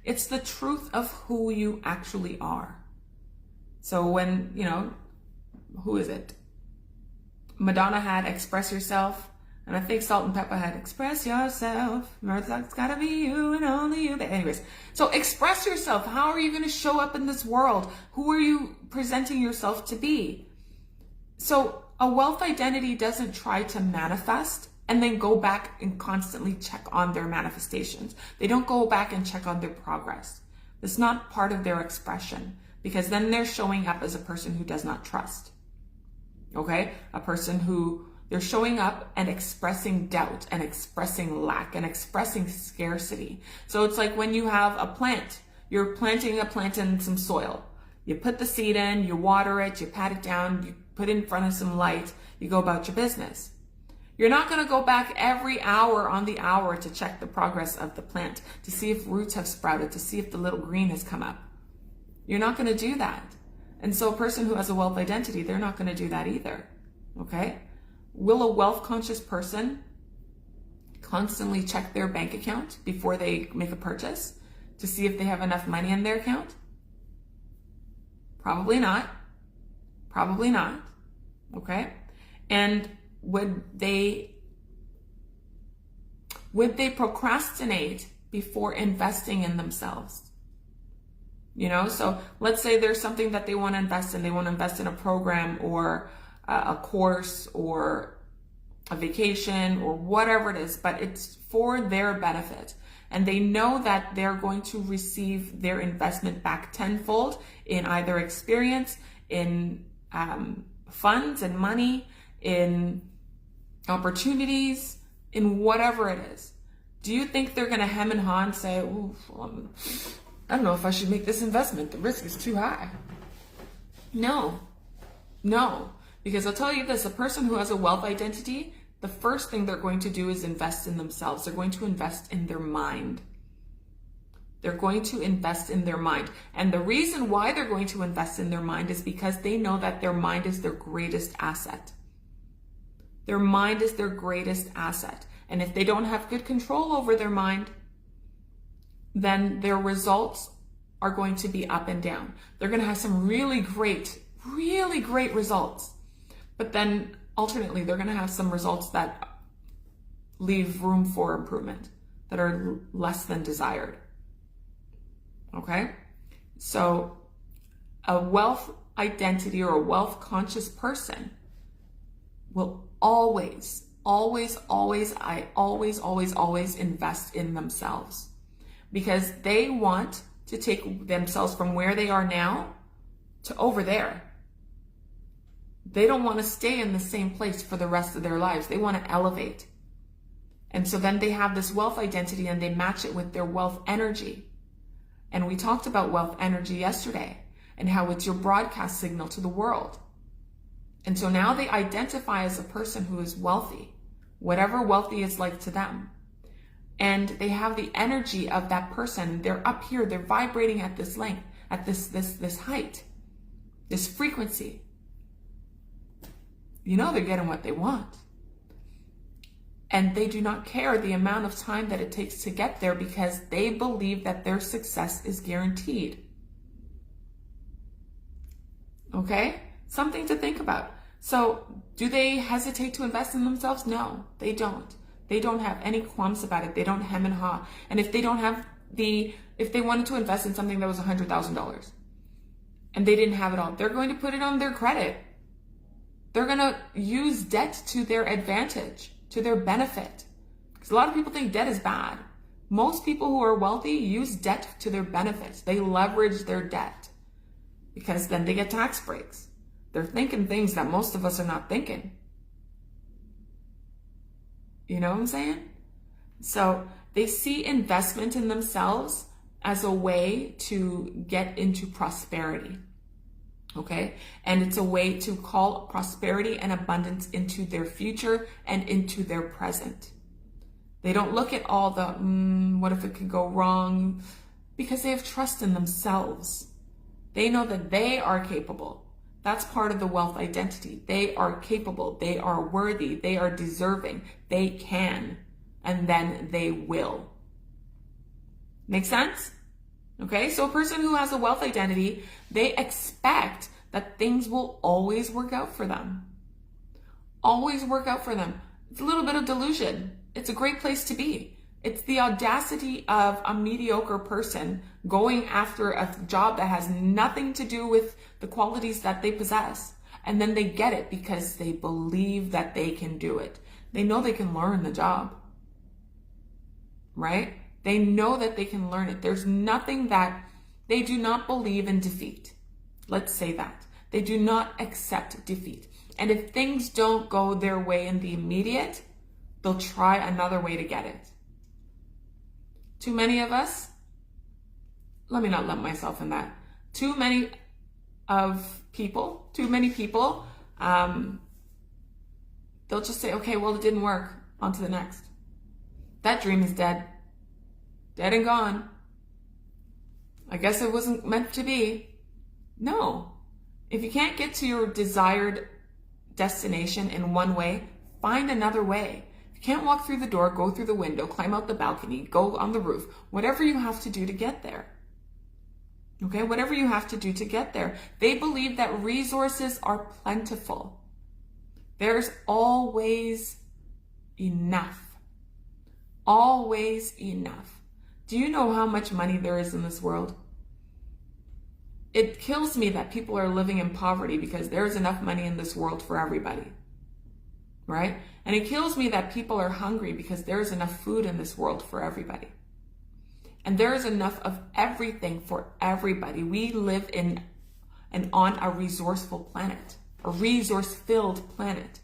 It's the truth of who you actually are. So when, who is it? Madonna had Express Yourself, and I think Salt and Pepper had Express Yourself. It's gotta be you and only you. But anyways, so express yourself. How are you going to show up in this world? Who are you presenting yourself to be? So a wealth identity doesn't try to manifest and then go back and constantly check on their manifestations. They don't go back and check on their progress. It's not part of their expression, because then they're showing up as a person who does not trust. Okay? A person who they're showing up and expressing doubt and expressing lack and expressing scarcity. So it's like when you have a plant, you're planting a plant in some soil. You put the seed in, you water it, you pat it down, you put it in front of some light, you go about your business. You're not going to go back every hour on the hour to check the progress of the plant, to see if roots have sprouted, to see if the little green has come up. You're not going to do that. And so a person who has a wealth identity, they're not going to do that either. Okay? Will a wealth conscious person constantly check their bank account before they make a purchase to see if they have enough money in their account? Probably not. Probably not. Okay? And would they procrastinate before investing in themselves? So let's say there's something that they want to invest in. They want to invest in a program or a course or a vacation or whatever it is, but it's for their benefit. And they know that they're going to receive their investment back tenfold in either experience, in funds and money, in opportunities, in whatever it is. Do you think they're going to hem and haw and say, I don't know if I should make this investment. The risk is too high. No. Because I'll tell you this, a person who has a wealth identity, the first thing they're going to do is invest in themselves. They're going to invest in their mind. They're going to invest in their mind. And the reason why they're going to invest in their mind is because they know that their mind is their greatest asset. Their mind is their greatest asset. And if they don't have good control over their mind, then their results are going to be up and down. They're going to have some really great results. But then alternately, they're going to have some results that leave room for improvement, that are less than desired. Okay? So a wealth identity or a wealth conscious person will always invest in themselves, because they want to take themselves from where they are now to over there. They don't want to stay in the same place for the rest of their lives. They want to elevate. And so then they have this wealth identity and they match it with their wealth energy. And we talked about wealth energy yesterday and how it's your broadcast signal to the world. And so now they identify as a person who is wealthy, whatever wealthy is like to them. And they have the energy of that person. They're up here, they're vibrating at this length, at this height, this frequency. They're getting what they want. And they do not care the amount of time that it takes to get there, because they believe that their success is guaranteed. Okay? Something to think about. So, do they hesitate to invest in themselves? No, they don't. They don't have any qualms about it. They don't hem and haw. And if they wanted to invest in something that was $100,000 and they didn't have it all, they're going to put it on their credit. They're going to use debt to their advantage, to their benefit. Because a lot of people think debt is bad. Most people who are wealthy use debt to their benefit. They leverage their debt because then they get tax breaks. They're thinking things that most of us are not thinking. You know what I'm saying? So they see investment in themselves as a way to get into prosperity. Okay? And it's a way to call prosperity and abundance into their future and into their present. They don't look at all the, what if it could go wrong? Because they have trust in themselves. They know that they are capable. That's part of the wealth identity. They are capable. They are worthy. They are deserving. They can. And then they will. Make sense? Okay, so a person who has a wealth identity, they expect that things will always work out for them. Always work out for them. It's a little bit of delusion. It's a great place to be. It's the audacity of a mediocre person going after a job that has nothing to do with the qualities that they possess. And then they get it because they believe that they can do it. They know they can learn the job. Right? They know that they can learn it. There's nothing that they do not believe in defeat. Let's say that. They do not accept defeat. And if things don't go their way in the immediate, they'll try another way to get it. Too many of us, let me not lump myself in that. Too many people, they'll just say, okay, well, it didn't work. On to the next. That dream is dead. Dead and gone. I guess it wasn't meant to be. No. If you can't get to your desired destination in one way, find another way. If you can't walk through the door, go through the window, climb out the balcony, go on the roof, whatever you have to do to get there. Okay, whatever you have to do to get there. They believe that resources are plentiful. There's always enough. Always enough. Do you know how much money there is in this world? It kills me that people are living in poverty because there's enough money in this world for everybody. Right? And it kills me that people are hungry because there's enough food in this world for everybody. And there is enough of everything for everybody. We live in and on a resourceful planet, a resource-filled planet.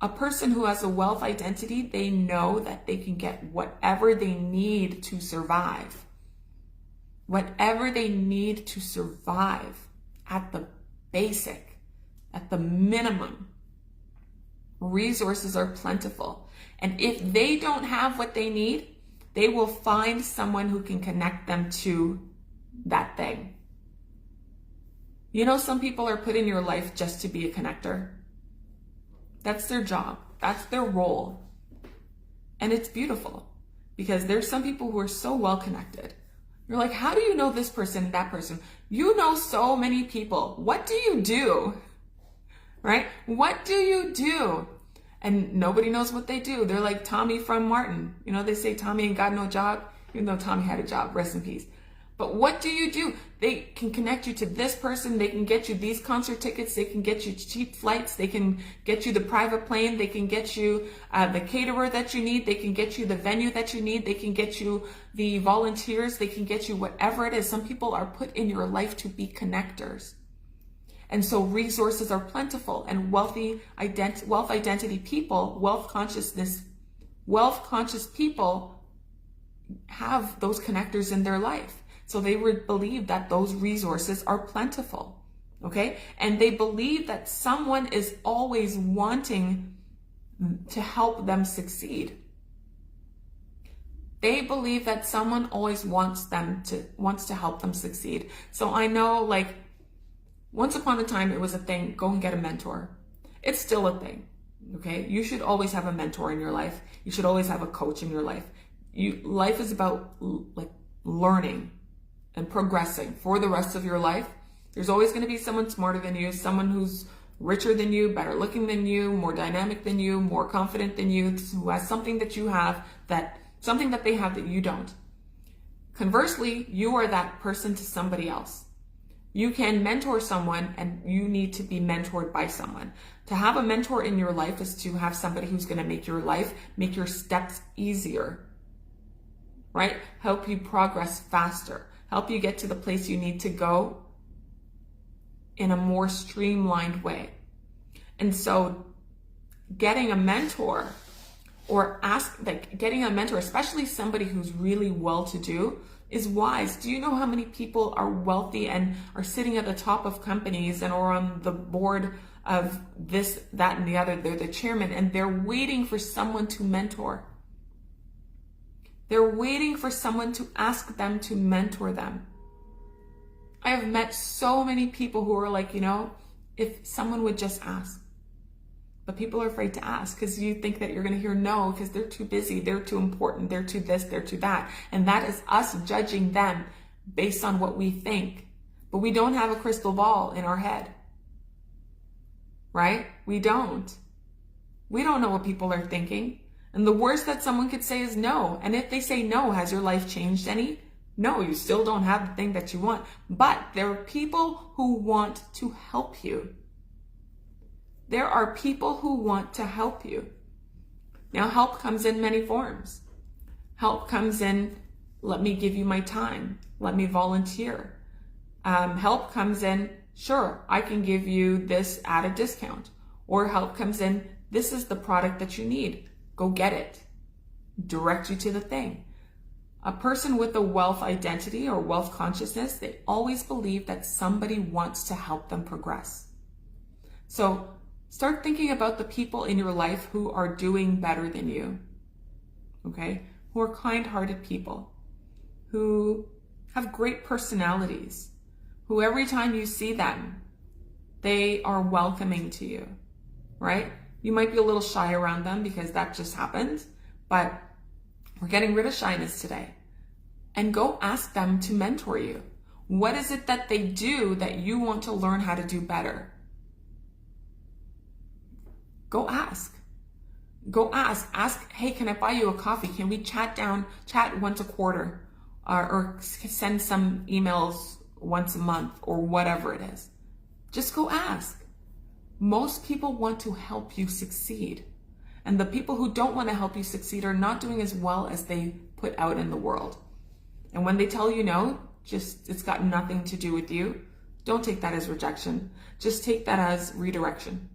A person who has a wealth identity, they know that they can get whatever they need to survive. Whatever they need to survive at the basic, at the minimum. Resources are plentiful. And if they don't have what they need, they will find someone who can connect them to that thing. You know, some people are put in your life just to be a connector. That's their job. That's their role. And it's beautiful because there's some people who are so well connected. You're like, how do you know this person, that person? You know so many people. What do you do? Right? What do you do? And nobody knows what they do. They're like Tommy from Martin. You know, they say Tommy ain't got no job, even though Tommy had a job. Rest in peace. But what do you do? They can connect you to this person. They can get you these concert tickets. They can get you cheap flights. They can get you the private plane. They can get you the caterer that you need. They can get you the venue that you need. They can get you the volunteers. They can get you whatever it is. Some people are put in your life to be connectors. And so resources are plentiful, and wealth identity people, wealth conscious people have those connectors in their life. So they would believe that those resources are plentiful, okay? And they believe that someone is always wanting to help them succeed. They believe that someone always wants to help them succeed. So I know, like, once upon a time, it was a thing, go and get a mentor. It's still a thing, okay? You should always have a mentor in your life. You should always have a coach in your life. Life is about like learning and progressing for the rest of your life. There's always going to be someone smarter than you, someone who's richer than you, better looking than you, more dynamic than you, more confident than you, who has something that you have, something that they have that you don't. Conversely, you are that person to somebody else. You can mentor someone, and you need to be mentored by someone. To have a mentor in your life is to have somebody who's going to make your steps easier, right? Help you progress faster, help you get to the place you need to go in a more streamlined way. And so getting a mentor, getting a mentor, especially somebody who's really well-to-do, is wise. Do you know how many people are wealthy and are sitting at the top of companies and are on the board of this, that, and the other? They're the chairman, and they're waiting for someone to mentor. They're waiting for someone to ask them to mentor them. I have met so many people who are like, if someone would just ask. But people are afraid to ask because you think that you're going to hear no because they're too busy, they're too important, they're too this, they're too that. And that is us judging them based on what we think. But we don't have a crystal ball in our head, right? We don't. We don't know what people are thinking. And the worst that someone could say is no. And if they say no, has your life changed any? No, you still don't have the thing that you want. But there are people who want to help you. There are people who want to help you. Now, help comes in many forms. Help comes in, let me give you my time. Let me volunteer. Help comes in, sure, I can give you this at a discount. Or help comes in, this is the product that you need. Go get it. Direct you to the thing. A person with a wealth identity or wealth consciousness, they always believe that somebody wants to help them progress. So start thinking about the people in your life who are doing better than you, okay? Who are kind-hearted people, who have great personalities, who every time you see them, they are welcoming to you, right? You might be a little shy around them because that just happened, but we're getting rid of shyness today. And go ask them to mentor you. What is it that they do that you want to learn how to do better? Go ask. Go ask. Ask, hey, can I buy you a coffee? Can we chat once a quarter? Or send some emails once a month or whatever it is. Just go ask. Most people want to help you succeed. And the people who don't want to help you succeed are not doing as well as they put out in the world. And when they tell you no, it's got nothing to do with you. Don't take that as rejection. Just take that as redirection.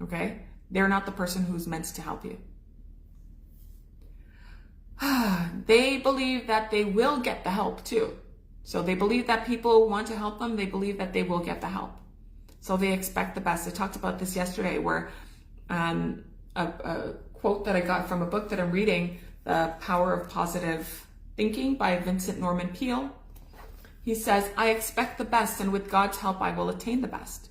Okay? They're not the person who's meant to help you. They believe that they will get the help too. So they believe that people want to help them. They believe that they will get the help. So they expect the best. I talked about this yesterday where a quote that I got from a book that I'm reading, The Power of Positive Thinking by Vincent Norman Peale. He says, I expect the best, and with God's help, I will attain the best.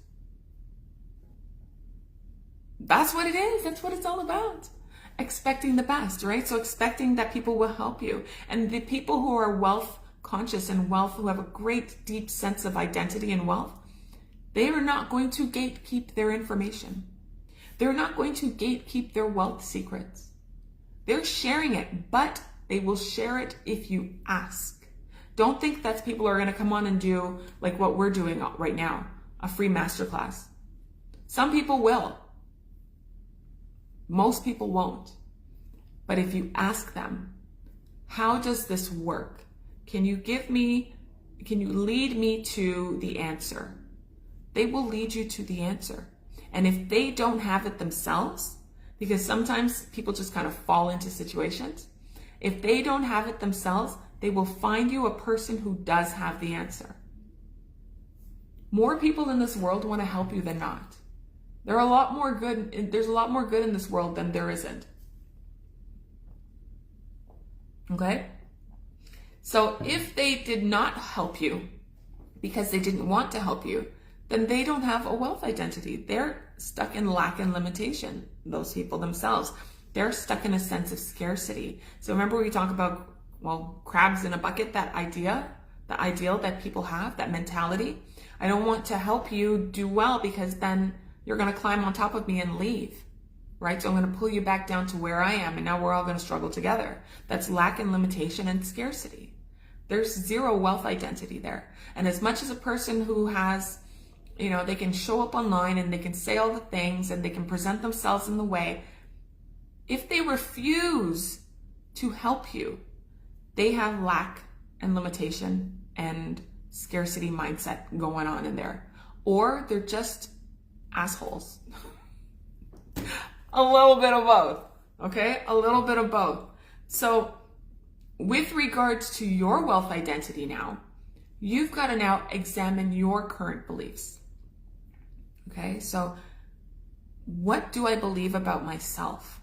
That's what it is. That's what it's all about. Expecting the best, right? So expecting that people will help you. And the people who are wealth conscious and wealth, who have a great deep sense of identity and wealth, they are not going to gatekeep their information. They're not going to gatekeep their wealth secrets. They're sharing it, but they will share it if you ask. Don't think that people are going to come on and do like what we're doing right now, a free masterclass. Some people will. Most people won't. But if you ask them, how does this work? Can you lead me to the answer? They will lead you to the answer. And if they don't have it themselves, because sometimes people just kind of fall into situations, if they don't have it themselves, they will find you a person who does have the answer. More people in this world want to help you than not. There's a lot more good in this world than there isn't. Okay? So if they did not help you because they didn't want to help you, then they don't have a wealth identity. They're stuck in lack and limitation, those people themselves. They're stuck in a sense of scarcity. So remember we talk about, crabs in a bucket, that idea, the ideal that people have, that mentality. I don't want to help you do well because then you're going to climb on top of me and leave, right? So I'm going to pull you back down to where I am, and now we're all going to struggle together. That's lack and limitation and scarcity. There's zero wealth identity there. And as much as a person who has, they can show up online and they can say all the things and they can present themselves in the way, if they refuse to help you, they have lack and limitation and scarcity mindset going on in there. Or they're just assholes. A little bit of both, okay? A little bit of both. So with regards to your wealth identity now, you've got to now examine your current beliefs. Okay, so what do I believe about myself?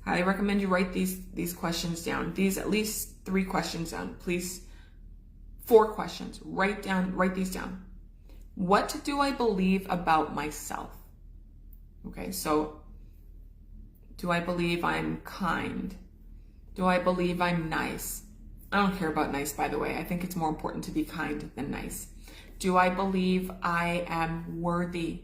I recommend you write these questions down. At least 3 questions down, please. 4 questions. Write these down. What do I believe about myself? Okay, so do I believe I'm kind? Do I believe I'm nice? I don't care about nice, by the way. I think it's more important to be kind than nice. Do I believe I am worthy?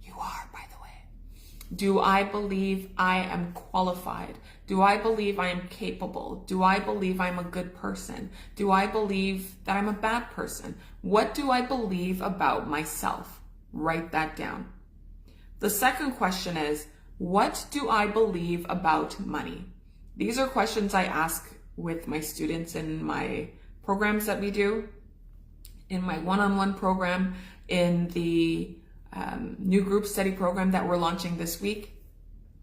You are, by the way. Do I believe I am qualified? Do I believe I am capable? Do I believe I'm a good person? Do I believe that I'm a bad person? What do I believe about myself? Write that down. The second question is, what do I believe about money? These are questions I ask with my students in my programs that we do, in my one-on-one program, in the new group study program that we're launching this week.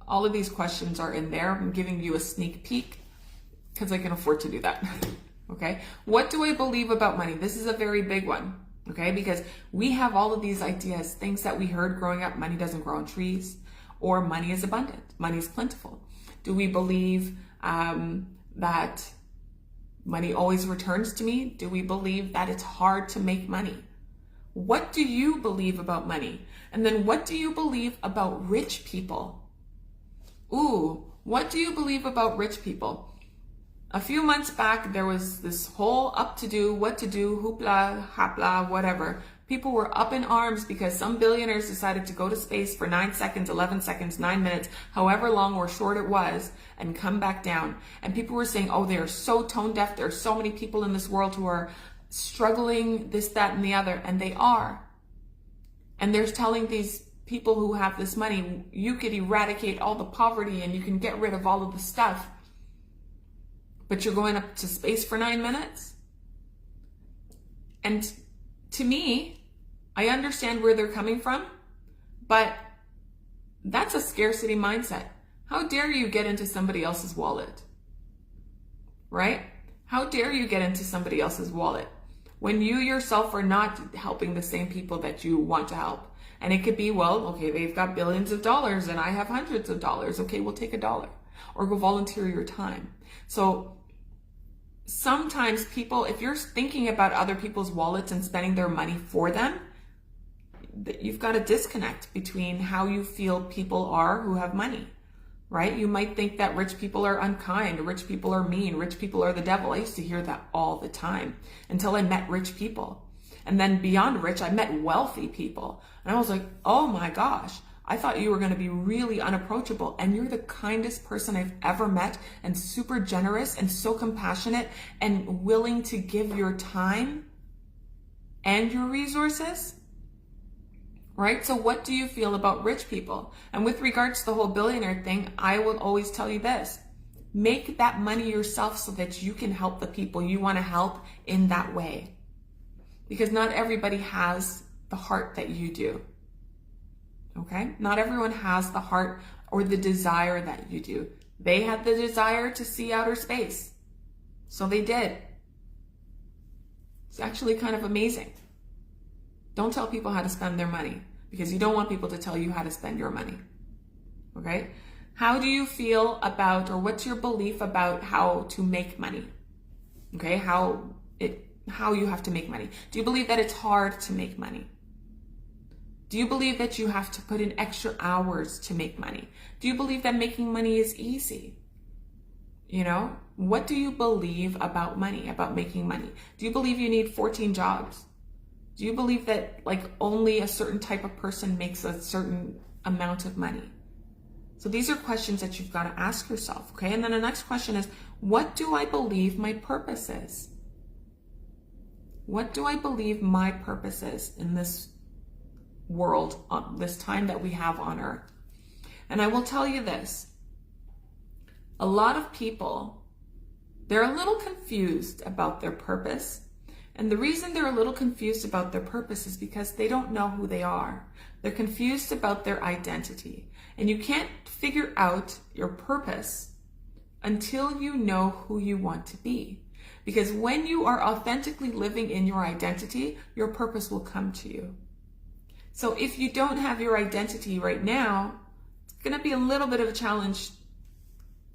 All of these questions are in there. I'm giving you a sneak peek because I can afford to do that. Okay. What do I believe about money? This is a very big one. Okay. Because we have all of these ideas, things that we heard growing up. Money doesn't grow on trees, or money is abundant. Money is plentiful. Do we believe that money always returns to me? Do we believe that it's hard to make money? What do you believe about money? And then what do you believe about rich people? Ooh, what do you believe about rich people? A few months back, there was this whole what to do, hoopla, hapla, whatever. People were up in arms because some billionaires decided to go to space for 9 seconds, 11 seconds, 9 minutes, however long or short it was, and come back down. And people were saying, oh, they are so tone deaf. There are so many people in this world who are struggling, this, that, and the other. And they are. And they're telling these people who have this money, you could eradicate all the poverty and you can get rid of all of the stuff. But you're going up to space for 9 minutes? And to me, I understand where they're coming from, but that's a scarcity mindset. How dare you get into somebody else's wallet? Right? How dare you get into somebody else's wallet when you yourself are not helping the same people that you want to help? And it could be, well, okay, they've got billions of dollars and I have hundreds of dollars. Okay, we'll take $1 or go volunteer your time. So sometimes people, if you're thinking about other people's wallets and spending their money for them, you've got a disconnect between how you feel people are who have money, right? You might think that rich people are unkind, rich people are mean, rich people are the devil. I used to hear that all the time until I met rich people. And then beyond rich, I met wealthy people. And I was like, oh my gosh, I thought you were going to be really unapproachable. And you're the kindest person I've ever met, and super generous and so compassionate and willing to give your time and your resources. Right? So what do you feel about rich people? And with regards to the whole billionaire thing, I will always tell you this. Make that money yourself so that you can help the people you want to help in that way. Because not everybody has the heart that you do. Okay? Not everyone has the heart or the desire that you do. They had the desire to see outer space. So they did. It's actually kind of amazing. Don't tell people how to spend their money, because you don't want people to tell you how to spend your money. Okay? How do you feel about, or what's your belief about how to make money? Okay? How you have to make money. Do you believe that it's hard to make money? Do you believe that you have to put in extra hours to make money? Do you believe that making money is easy? You know, what do you believe about money, about making money? Do you believe you need 14 jobs? Do you believe that only a certain type of person makes a certain amount of money? So these are questions that you've got to ask yourself, okay? And then the next question is, what do I believe my purpose is? What do I believe my purpose is in this world, this time that we have on earth? And I will tell you this, a lot of people, they're a little confused about their purpose. And the reason they're a little confused about their purpose is because they don't know who they are. They're confused about their identity. And you can't figure out your purpose until you know who you want to be. Because when you are authentically living in your identity, your purpose will come to you. So if you don't have your identity right now, it's going to be a little bit of a challenge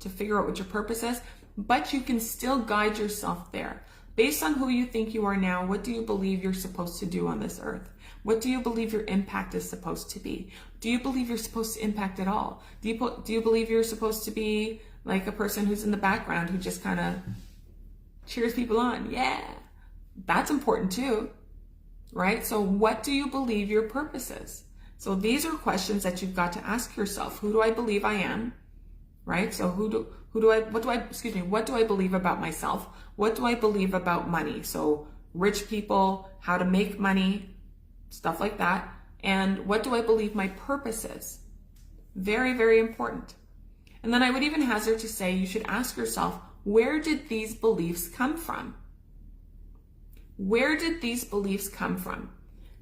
to figure out what your purpose is, but you can still guide yourself there. Based on who you think you are now, what do you believe you're supposed to do on this earth? What do you believe your impact is supposed to be? Do you believe you're supposed to impact at all? Do you believe you're supposed to be like a person who's in the background who just kind of cheers people on? Yeah, that's important too, right? So what do you believe your purpose is? So these are questions that you've got to ask yourself. Who do I believe I am? Right? So what do I believe about myself? What do I believe about money? So rich people, how to make money, stuff like that. And what do I believe my purpose is? Very, very important. And then I would even hazard to say you should ask yourself, where did these beliefs come from? Where did these beliefs come from?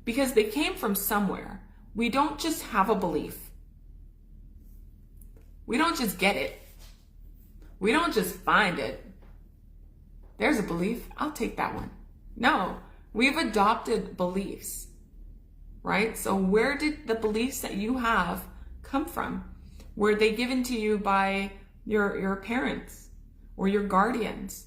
Because they came from somewhere. We don't just have a belief. We don't just get it. We don't just find it. There's a belief, I'll take that one. No, we've adopted beliefs, right? So where did the beliefs that you have come from? Were they given to you by your parents or your guardians?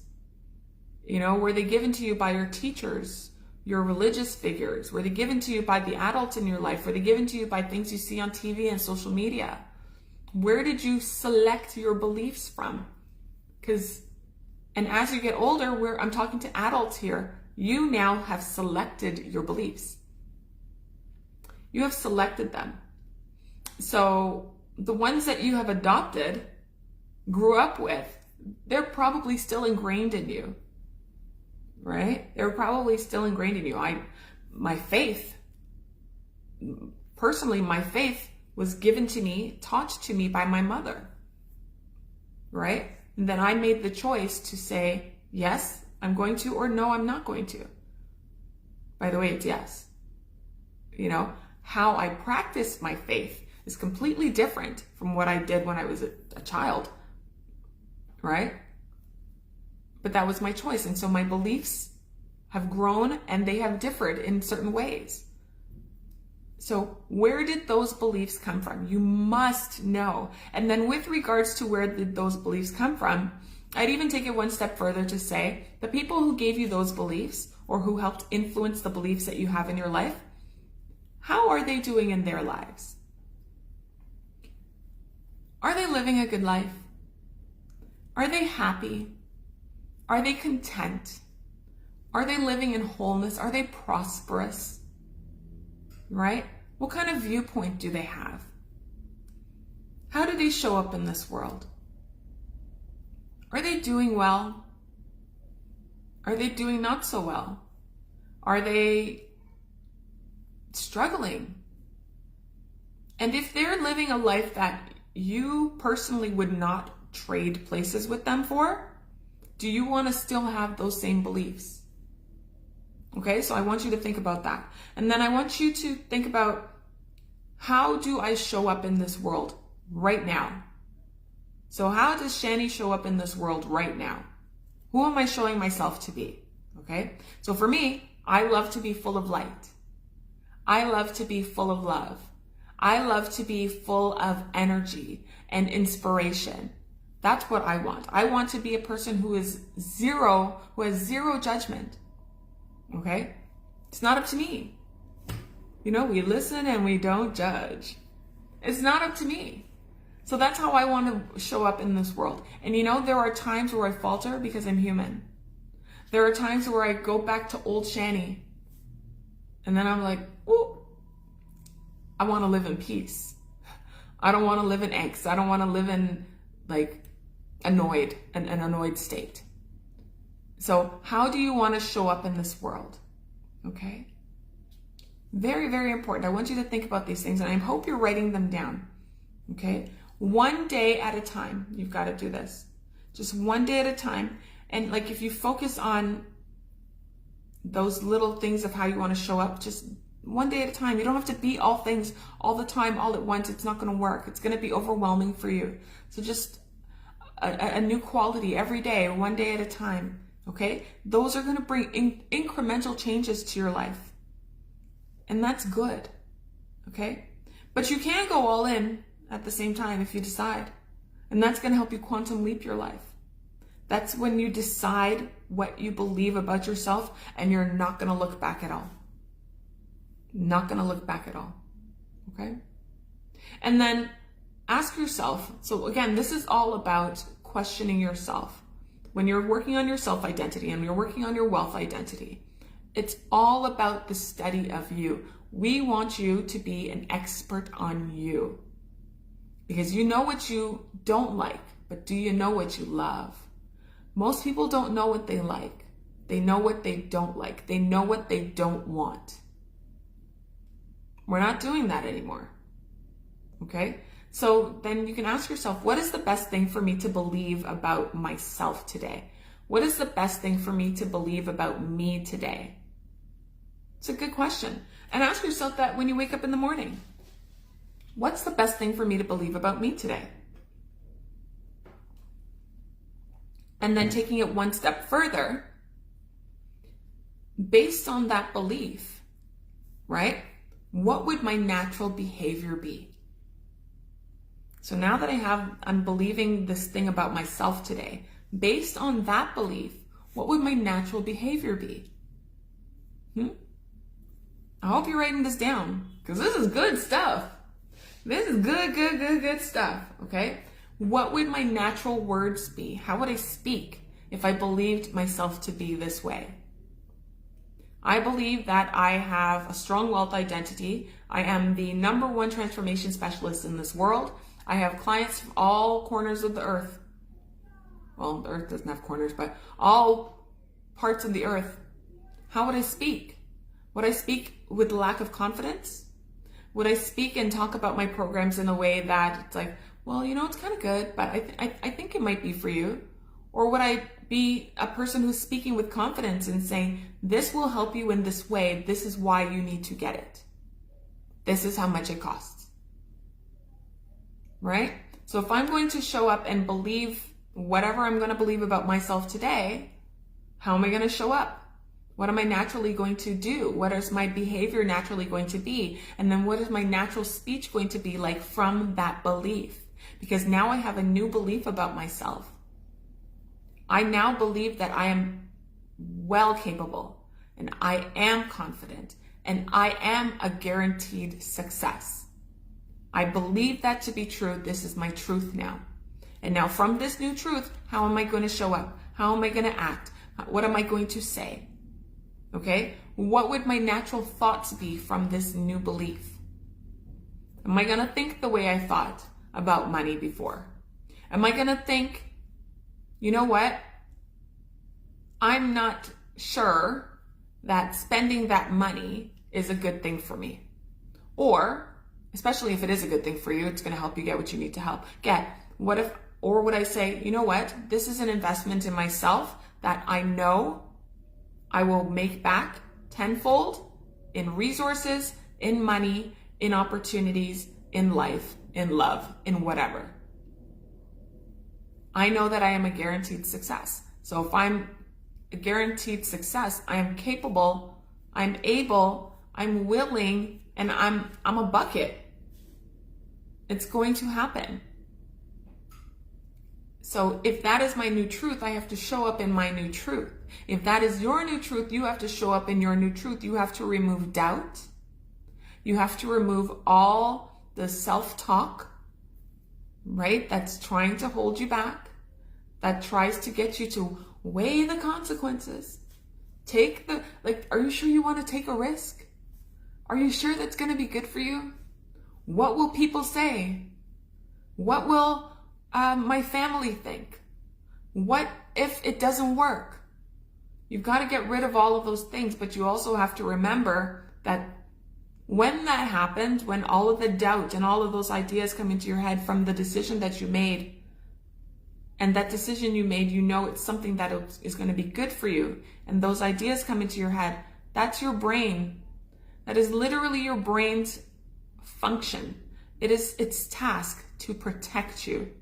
You know, were they given to you by your teachers, your religious figures? Were they given to you by the adults in your life? Were they given to you by things you see on TV and social media? Where did you select your beliefs from? And as you get older, I'm talking to adults here, you now have selected your beliefs. You have selected them. So the ones that you have adopted, grew up with, they're probably still ingrained in you, right? They're probably still ingrained in you. My faith was given to me, taught to me by my mother, right? And then I made the choice to say, yes, I'm going to, or no, I'm not going to. By the way, it's yes. You know, how I practice my faith is completely different from what I did when I was a child, right? But that was my choice. And so my beliefs have grown and they have differed in certain ways. So where did those beliefs come from? You must know. And then with regards to where did those beliefs come from, I'd even take it one step further to say the people who gave you those beliefs or who helped influence the beliefs that you have in your life, how are they doing in their lives? Are they living a good life? Are they happy? Are they content? Are they living in wholeness? Are they prosperous? Right? What kind of viewpoint do they have? How do they show up in this world? Are they doing well? Are they doing not so well? Are they struggling? And if they're living a life that you personally would not trade places with them for, do you want to still have those same beliefs? Okay, so I want you to think about that. And then I want you to think about, how do I show up in this world right now? So how does Shani show up in this world right now? Who am I showing myself to be? Okay, so for me, I love to be full of light. I love to be full of love. I love to be full of energy and inspiration. That's what I want. I want to be a person who has zero judgment. Okay? It's not up to me. You know, we listen and we don't judge. It's not up to me. So that's how I want to show up in this world. And you know, there are times where I falter because I'm human. There are times where I go back to old Shani. And then I'm like, ooh, I want to live in peace. I don't want to live in angst. I don't want to live in like an annoyed state. So how do you want to show up in this world? Okay? Very, very important. I want you to think about these things, and I hope you're writing them down. Okay? One day at a time, you've got to do this. Just one day at a time. And like if you focus on those little things of how you want to show up, just one day at a time. You don't have to be all things all the time, all at once. It's not going to work. It's going to be overwhelming for you. So just a new quality every day, one day at a time. Okay? Those are going to bring incremental changes to your life. And that's good. Okay? But you can go all in at the same time if you decide. And that's going to help you quantum leap your life. That's when you decide what you believe about yourself and you're not going to look back at all. Not going to look back at all. Okay? And then ask yourself, so again, this is all about questioning yourself. When you're working on your self-identity and you're working on your wealth identity, it's all about the study of you. We want you to be an expert on you. Because you know what you don't like, but do you know what you love? Most people don't know what they like. They know what they don't like. They know what they don't want. We're not doing that anymore. Okay? So then you can ask yourself, what is the best thing for me to believe about myself today? What is the best thing for me to believe about me today? It's a good question. And ask yourself that when you wake up in the morning. What's the best thing for me to believe about me today? And then taking it one step further, based on that belief, right? What would my natural behavior be? So now that I'm believing this thing about myself today, based on that belief, what would my natural behavior be? I hope you're writing this down because this is good stuff. This is good stuff, okay? What would my natural words be? How would I speak if I believed myself to be this way? I believe that I have a strong wealth identity. I am the #1 transformation specialist in this world. I have clients from all corners of the earth. Well, the earth doesn't have corners, but all parts of the earth. How would I speak? Would I speak with lack of confidence? Would I speak and talk about my programs in a way that it's like, well, you know, it's kind of good, but I think it might be for you? Or would I be a person who's speaking with confidence and saying, this will help you in this way. This is why you need to get it. This is how much it costs. Right? So if I'm going to show up and believe whatever I'm going to believe about myself today, how am I going to show up? What am I naturally going to do? What is my behavior naturally going to be? And then what is my natural speech going to be like from that belief? Because now I have a new belief about myself. I now believe that I am well capable and I am confident and I am a guaranteed success. I believe that to be true. This is my truth now. And now from this new truth, how am I going to show up? How am I going to act? What am I going to say? Okay? What would my natural thoughts be from this new belief? Am I going to think the way I thought about money before? Am I going to think, you know what? I'm not sure that spending that money is a good thing for me. Or, especially if it is a good thing for you, it's going to help you get what you need to get. Or would I say, you know what? This is an investment in myself that I know I will make back tenfold in resources, in money, in opportunities, in life, in love, in whatever. I know that I am a guaranteed success. So if I'm a guaranteed success, I am capable, I'm able, I'm willing, and I'm a bucket. It's going to happen. So if that is my new truth, I have to show up in my new truth. If that is your new truth, you have to show up in your new truth. You have to remove doubt. You have to remove all the self-talk, right? That's trying to hold you back, that tries to get you to weigh the consequences. Are you sure you want to take a risk? Are you sure that's going to be good for you? What will people say? What will my family think? What if it doesn't work? You've got to get rid of all of those things, but you also have to remember that when that happens, when all of the doubt and all of those ideas come into your head from the decision that you made, and that decision you made, you know it's something that is going to be good for you, and those ideas come into your head, that's your brain. That is literally your brain's function. It is its task to protect you.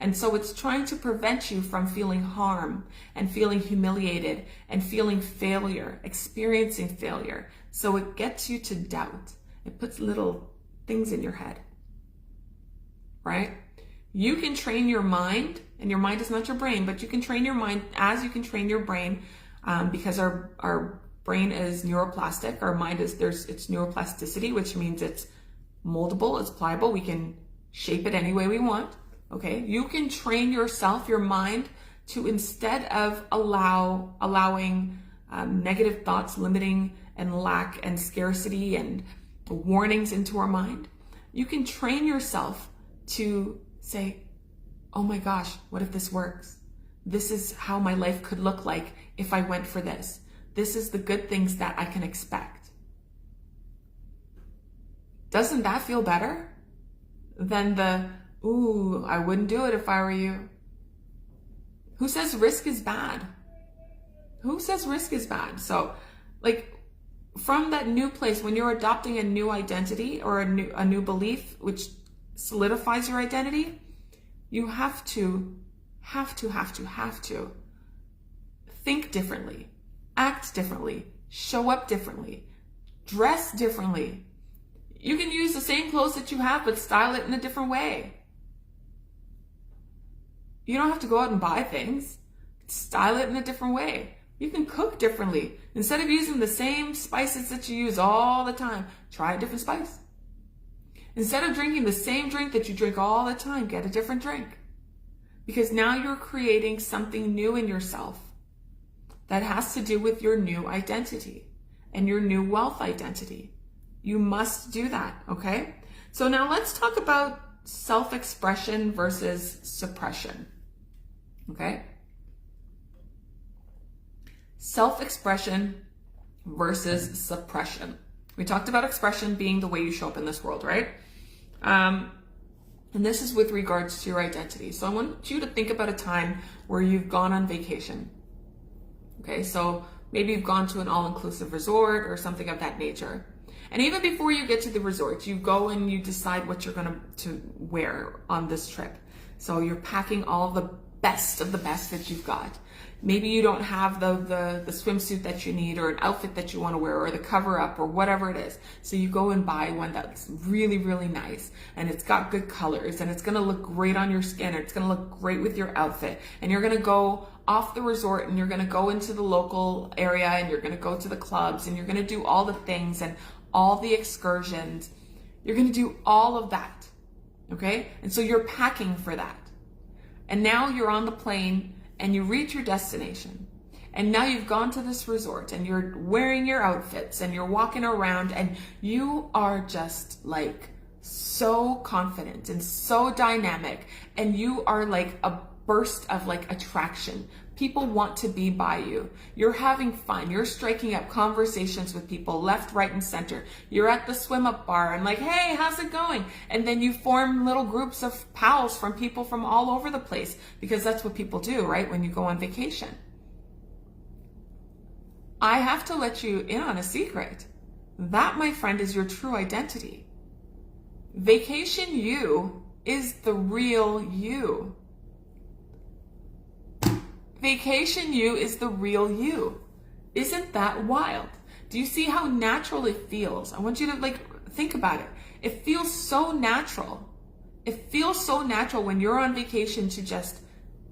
And so it's trying to prevent you from feeling harm and feeling humiliated and feeling failure, experiencing failure. So it gets you to doubt. It puts little things in your head, right? You can train your mind, and your mind is not your brain, but you can train your mind as you can train your brain, because our brain is neuroplastic. Our mind is, it's neuroplasticity, which means it's moldable, it's pliable. We can shape it any way we want. Okay, you can train yourself, your mind, to instead of allowing negative thoughts, limiting and lack and scarcity and warnings into our mind, you can train yourself to say, oh my gosh, what if this works? This is how my life could look like if I went for this. This is the good things that I can expect. Doesn't that feel better than the, ooh, I wouldn't do it if I were you? Who says risk is bad? Who says risk is bad? So, like, from that new place, when you're adopting a new identity or a new belief, which solidifies your identity, you have to think differently, act differently, show up differently, dress differently. You can use the same clothes that you have, but style it in a different way. You don't have to go out and buy things. Style it in a different way. You can cook differently. Instead of using the same spices that you use all the time, try a different spice. Instead of drinking the same drink that you drink all the time, get a different drink. Because now you're creating something new in yourself that has to do with your new identity and your new wealth identity. You must do that, okay? So now let's talk about self-expression versus suppression, okay? Self-expression versus suppression. We talked about expression being the way you show up in this world, right? And this is with regards to your identity. So I want you to think about a time where you've gone on vacation. Okay, so maybe you've gone to an all-inclusive resort or something of that nature. And even before you get to the resort, you go and you decide what you're going to wear on this trip. So you're packing all the best of the best that you've got. Maybe you don't have the swimsuit that you need or an outfit that you want to wear or the cover up or whatever it is. So you go and buy one that's really, really nice and it's got good colors and it's going to look great on your skin. It's going to look great with your outfit. And you're going to go off the resort and you're going to go into the local area and you're going to go to the clubs and you're going to do all the things and all the excursions. You're going to do all of that. Okay? And so you're packing for that. And now you're on the plane and you reach your destination. And now you've gone to this resort and you're wearing your outfits and you're walking around and you are just like so confident and so dynamic and you are like a burst of like attraction. People want to be by you. You're having fun. You're striking up conversations with people left, right, and center. You're at the swim up bar and like, hey, how's it going? And then you form little groups of pals from people from all over the place because that's what people do, right? When you go on vacation. I have to let you in on a secret. That, my friend, is your true identity. Vacation you is the real you. Vacation you is the real you. Isn't that wild? Do you see how natural it feels? I want you to like think about it. It feels so natural. It feels so natural when you're on vacation to just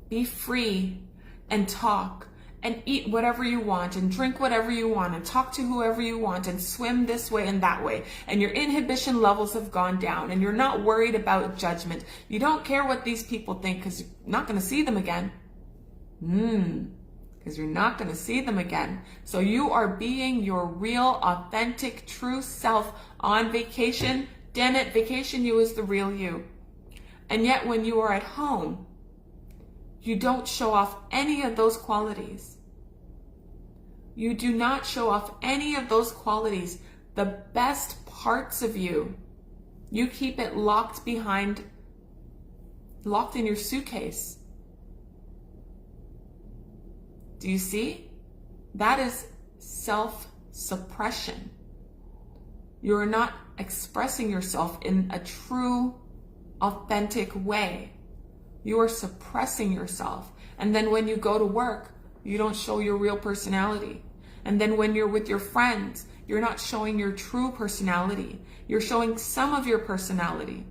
be free and talk and eat whatever you want and drink whatever you want and talk to whoever you want and swim this way and that way. And your inhibition levels have gone down and you're not worried about judgment. You don't care what these people think because you're not going to see them again. Because you're not going to see them again. So you are being your real, authentic, true self on vacation. Damn it, vacation you is the real you. And yet when you are at home, you don't show off any of those qualities. You do not show off any of those qualities, the best parts of you. You keep it locked in your suitcase. Do you see? That is self-suppression. You're not expressing yourself in a true, authentic way. You are suppressing yourself. And then when you go to work, you don't show your real personality. And then when you're with your friends, you're not showing your true personality. You're showing some of your personality.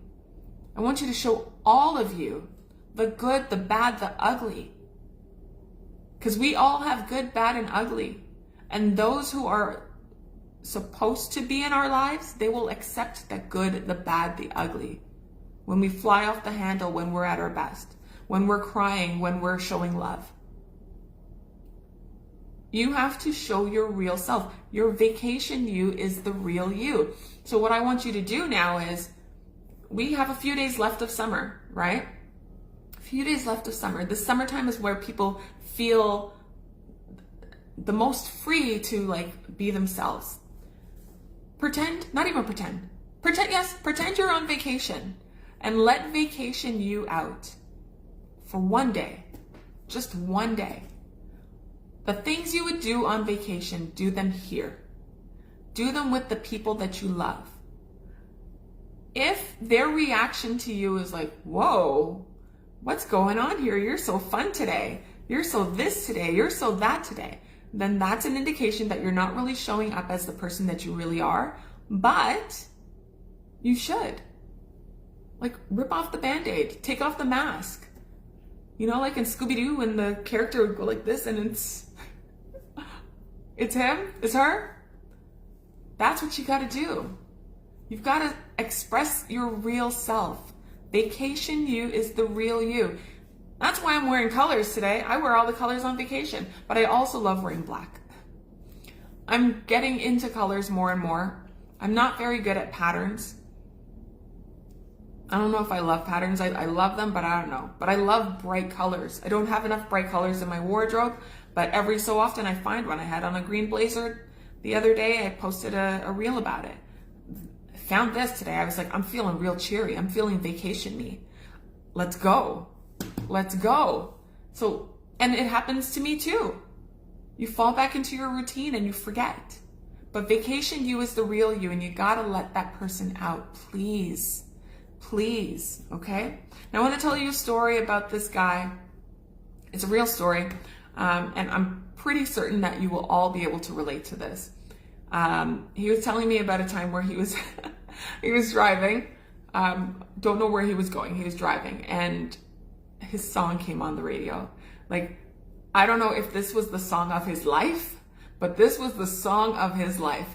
I want you to show all of you, the good, the bad, the ugly. Because we all have good, bad, and ugly. And those who are supposed to be in our lives, they will accept the good, the bad, the ugly. When we fly off the handle, when we're at our best, when we're crying, when we're showing love. You have to show your real self. Your vacation you is the real you. So what I want you to do now is, we have a few days left of summer, right? A few days left of summer. The summertime is where people feel the most free to like be themselves. Pretend, not even pretend. Pretend you're on vacation and let vacation you out for one day, just one day. The things you would do on vacation, do them here. Do them with the people that you love. If their reaction to you is like, whoa, what's going on here? You're so fun today. You're so this today. You're so that today. Then that's an indication that you're not really showing up as the person that you really are, but you should. Like, rip off the Band-Aid, take off the mask. You know, like in Scooby-Doo when the character would go like this and it's him, it's her. That's what you gotta do. You've gotta express your real self. Vacation you is the real you. That's why I'm wearing colors today. I wear all the colors on vacation, but I also love wearing black. I'm getting into colors more and more. I'm not very good at patterns. I don't know if I love patterns. I love them, but I don't know. But I love bright colors. I don't have enough bright colors in my wardrobe, but every so often I find one. I had on a green blazer the other day. I posted a reel about it. I found this today. I was like, I'm feeling real cheery. I'm feeling vacation me. Let's go. Let's go. So, and it happens to me too. You fall back into your routine and you forget. But vacation you is the real you, and you gotta let that person out, please. Please, okay? Now I want to tell you a story about this guy. It's a real story, and I'm pretty certain that you will all be able to relate to this. He was telling me about a time where he was he was driving. Don't know where he was going. He was driving, and his song came on the radio. Like, I don't know if this was the song of his life, but this was the song of his life.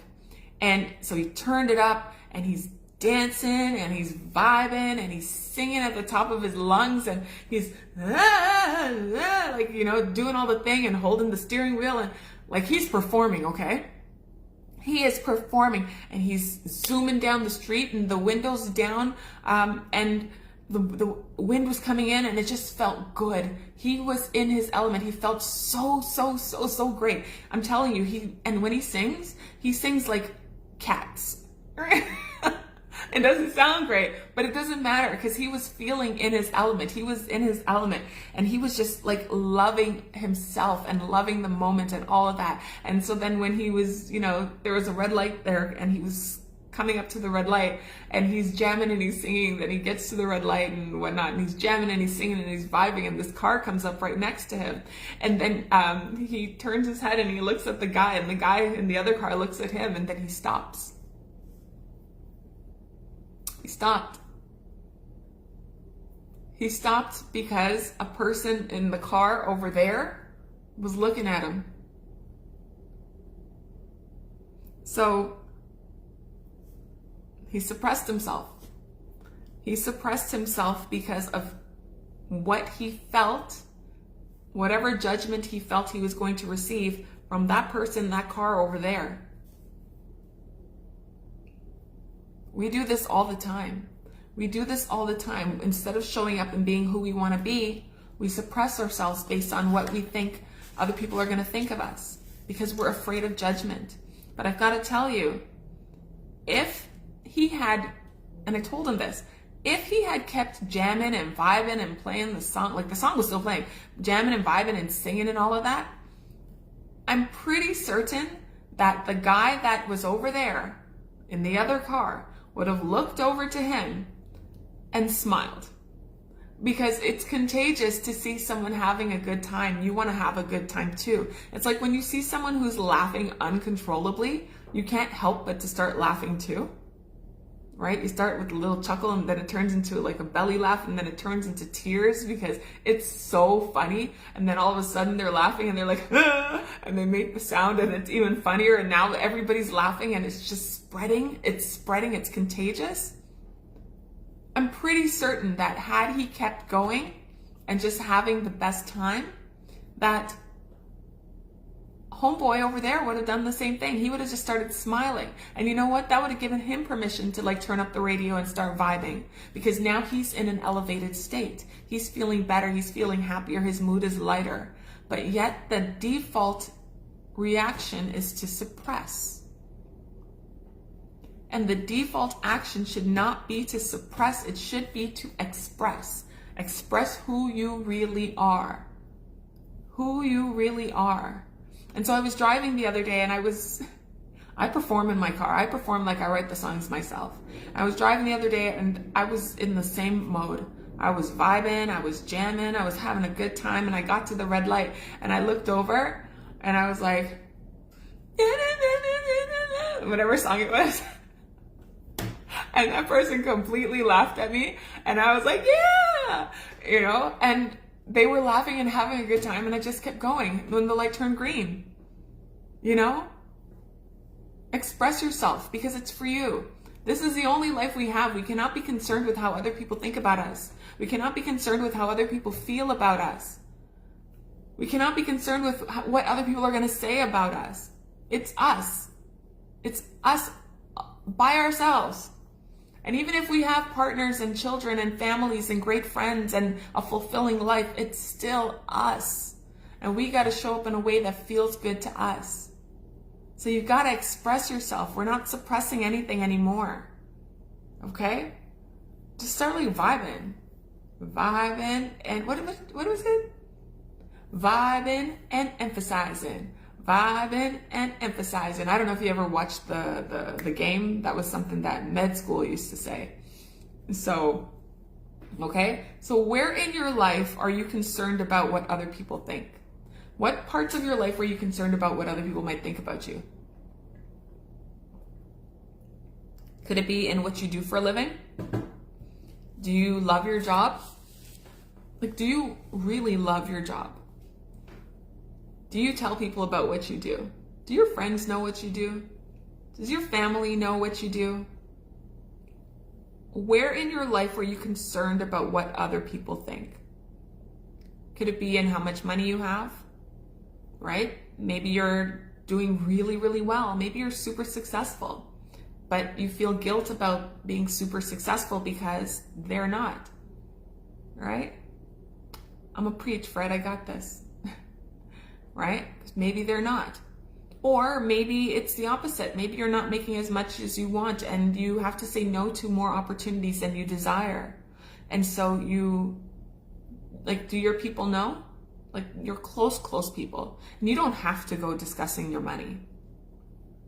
And so he turned it up, and he's dancing and he's vibing and he's singing at the top of his lungs, and he's like, you know, doing all the thing and holding the steering wheel, and like, he's performing, okay? He is performing, and he's zooming down the street and the windows down, and the wind was coming in, and it just felt good. He was in his element. He felt so great. I'm telling you, and when he sings like cats, right? It doesn't sound great, but it doesn't matter, because he was feeling in his element. He was in his element, and he was just like loving himself and loving the moment and all of that. And so then when he was, you know, there was a red light there, and he was coming up to the red light, and he's jamming and he's singing. Then he gets to the red light and whatnot, and he's jamming and he's singing and he's vibing, and this car comes up right next to him. And then he turns his head and he looks at the guy, and the guy in the other car looks at him, and then he stops. He stopped. He stopped because a person in the car over there was looking at him. So he suppressed himself. He suppressed himself because of what he felt, whatever judgment he felt he was going to receive from that person, that car over there. We do this all the time. We do this all the time. Instead of showing up and being who we want to be, we suppress ourselves based on what we think other people are going to think of us. because we're afraid of judgment. But I've got to tell you, if he had, and I told him this, if he had kept jamming and vibing and playing the song, like the song was still playing, jamming and vibing and singing and all of that, I'm pretty certain that the guy that was over there in the other car would have looked over to him and smiled. Because it's contagious to see someone having a good time. You want to have a good time too. It's like when you see someone who's laughing uncontrollably, you can't help but to start laughing too. Right? You start with a little chuckle and then it turns into like a belly laugh and then it turns into tears because it's so funny. And then all of a sudden they're laughing and they're like, ah, and they make the sound and it's even funnier. And now everybody's laughing and it's just spreading. It's contagious. I'm pretty certain that had he kept going and just having the best time, that homeboy over there would have done the same thing. He would have just started smiling. And you know what? That would have given him permission to like turn up the radio and start vibing, because now he's in an elevated state. He's feeling better. He's feeling happier. His mood is lighter. But yet the default reaction is to suppress. And the default action should not be to suppress. It should be to express. Express who you really are. Who you really are. And so I was driving the other day and I perform in my car. I perform like I write the songs myself. I was driving the other day and I was in the same mode. I was vibing, I was jamming, I was having a good time, and I got to the red light and I looked over and I was like, whatever song it was. And that person completely laughed at me and I was like, yeah, you know, and they were laughing and having a good time and I just kept going when the light turned green, you know? Express yourself because it's for you. This is the only life we have. We cannot be concerned with how other people think about us. We cannot be concerned with how other people feel about us. We cannot be concerned with what other people are going to say about us. It's us. It's us by ourselves. And even if we have partners and children and families and great friends and a fulfilling life, it's still us. And we got to show up in a way that feels good to us. So you've got to express yourself. We're not suppressing anything anymore. Okay? Just start like vibing. Vibing and what was it? Vibing and emphasizing. Vibing and emphasizing. I don't know if you ever watched the game. That was something that med school used to say. So, okay? So where in your life are you concerned about what other people think? What parts of your life were you concerned about what other people might think about you? Could it be in what you do for a living? Do you love your job? Like, do you really love your job? Do you tell people about what you do? Do your friends know what you do? Does your family know what you do? Where in your life were you concerned about what other people think? Could it be in how much money you have? Right? Maybe you're doing really, really well. Maybe you're super successful, but you feel guilt about being super successful because they're not. Right? I'm a preach, Fred. I got this. Right? Maybe they're not. Or maybe it's the opposite. Maybe you're not making as much as you want and you have to say no to more opportunities than you desire. And so you, like, do your people know? Like your close people. And you don't have to go discussing your money.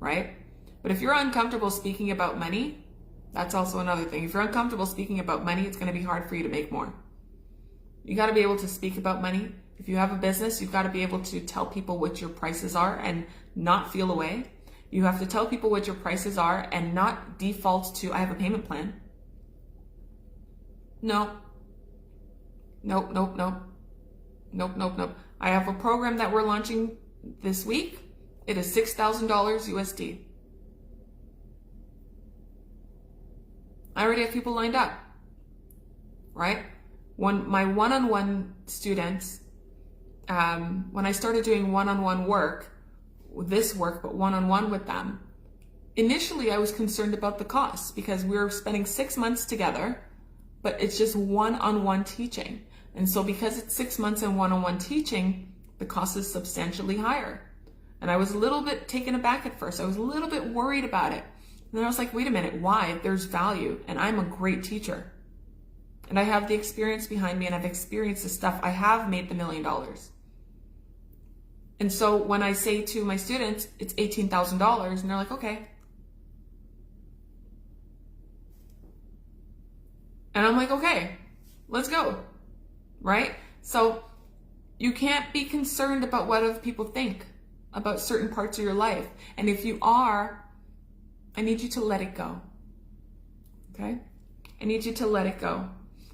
Right? But if you're uncomfortable speaking about money, that's also another thing. If you're uncomfortable speaking about money, it's going to be hard for you to make more. You got to be able to speak about money. If you have a business, you've got to be able to tell people what your prices are and not feel away. You have to tell people what your prices are and not default to, I have a payment plan. No. Nope. I have a program that we're launching this week. It is $6,000 USD. I already have people lined up, right? My one-on-one students, when I started doing one-on-one work, but one-on-one with them, initially I was concerned about the costs because we were spending 6 months together, but it's just one-on-one teaching. And so because it's 6 months and one-on-one teaching, the cost is substantially higher. And I was a little bit taken aback at first. I was a little bit worried about it. And then I was like, wait a minute, why? There's value, and I'm a great teacher. And I have the experience behind me, and I've experienced the stuff. I have made the $1 million. And so when I say to my students, it's $18,000, and they're like, okay. And I'm like, okay, let's go, right? So you can't be concerned about what other people think about certain parts of your life. And if you are, I need you to let it go, okay? I need you to let it go,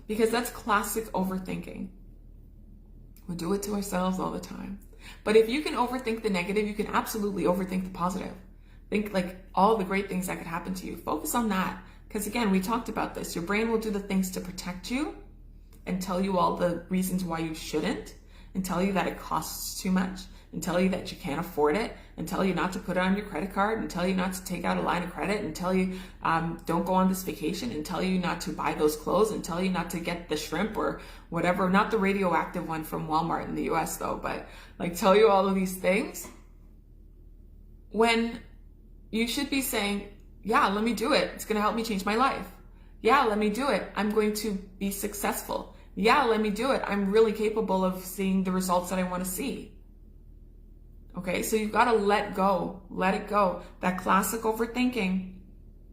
because that's classic overthinking. We do it to ourselves all the time. But if you can overthink the negative, you can absolutely overthink the positive. Think like all the great things that could happen to you. Focus on that. Because again, we talked about this. Your brain will do the things to protect you and tell you all the reasons why you shouldn't, and tell you that it costs too much, and tell you that you can't afford it, and tell you not to put it on your credit card, and tell you not to take out a line of credit, and tell you don't go on this vacation, and tell you not to buy those clothes, and tell you not to get the shrimp or whatever, not the radioactive one from Walmart in the US though, but like tell you all of these things when you should be saying, yeah, let me do it. It's going to help me change my life. Yeah, let me do it. I'm going to be successful. Yeah, let me do it. I'm really capable of seeing the results that I want to see. Okay, so you've got to let go. Let it go. That classic overthinking,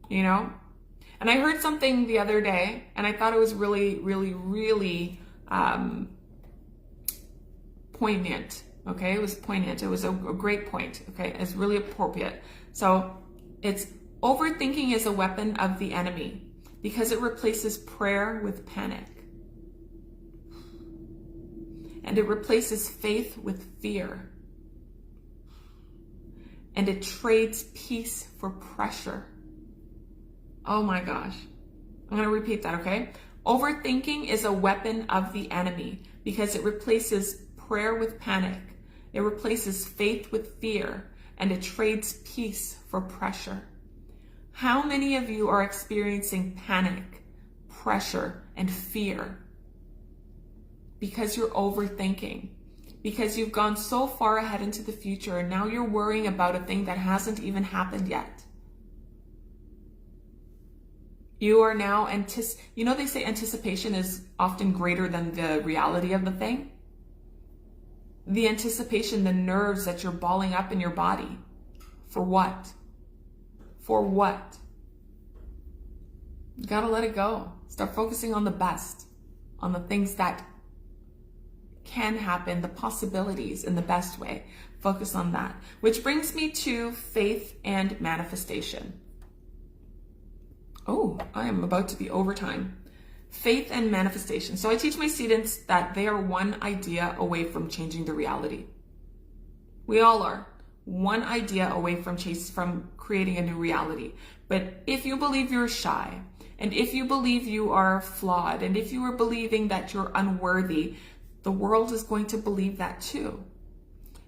you know? And I heard something the other day, and I thought it was really, really, really poignant. Okay, it was poignant. It was a great point. Okay, it's really appropriate. So it's overthinking is a weapon of the enemy because it replaces prayer with panic. And it replaces faith with fear. And it trades peace for pressure. Oh my gosh. I'm going to repeat that, okay? Overthinking is a weapon of the enemy because it replaces prayer with panic. It replaces faith with fear. And it trades peace for pressure. How many of you are experiencing panic, pressure, and fear because you're overthinking? Because you've gone so far ahead into the future and now you're worrying about a thing that hasn't even happened yet. You are now you know, they say anticipation is often greater than the reality of the thing. The anticipation, the nerves that you're balling up in your body. For what? For what? You gotta let it go. Start focusing on the best, on the things that can happen, the possibilities in the best way. Focus on that. Which brings me to faith and manifestation. Oh, I am about to be overtime. Faith and manifestation. So I teach my students that they are one idea away from changing the reality. We all are. One idea away from creating a new reality. But if you believe you're shy, and if you believe you are flawed, and if you are believing that you're unworthy, the world is going to believe that too.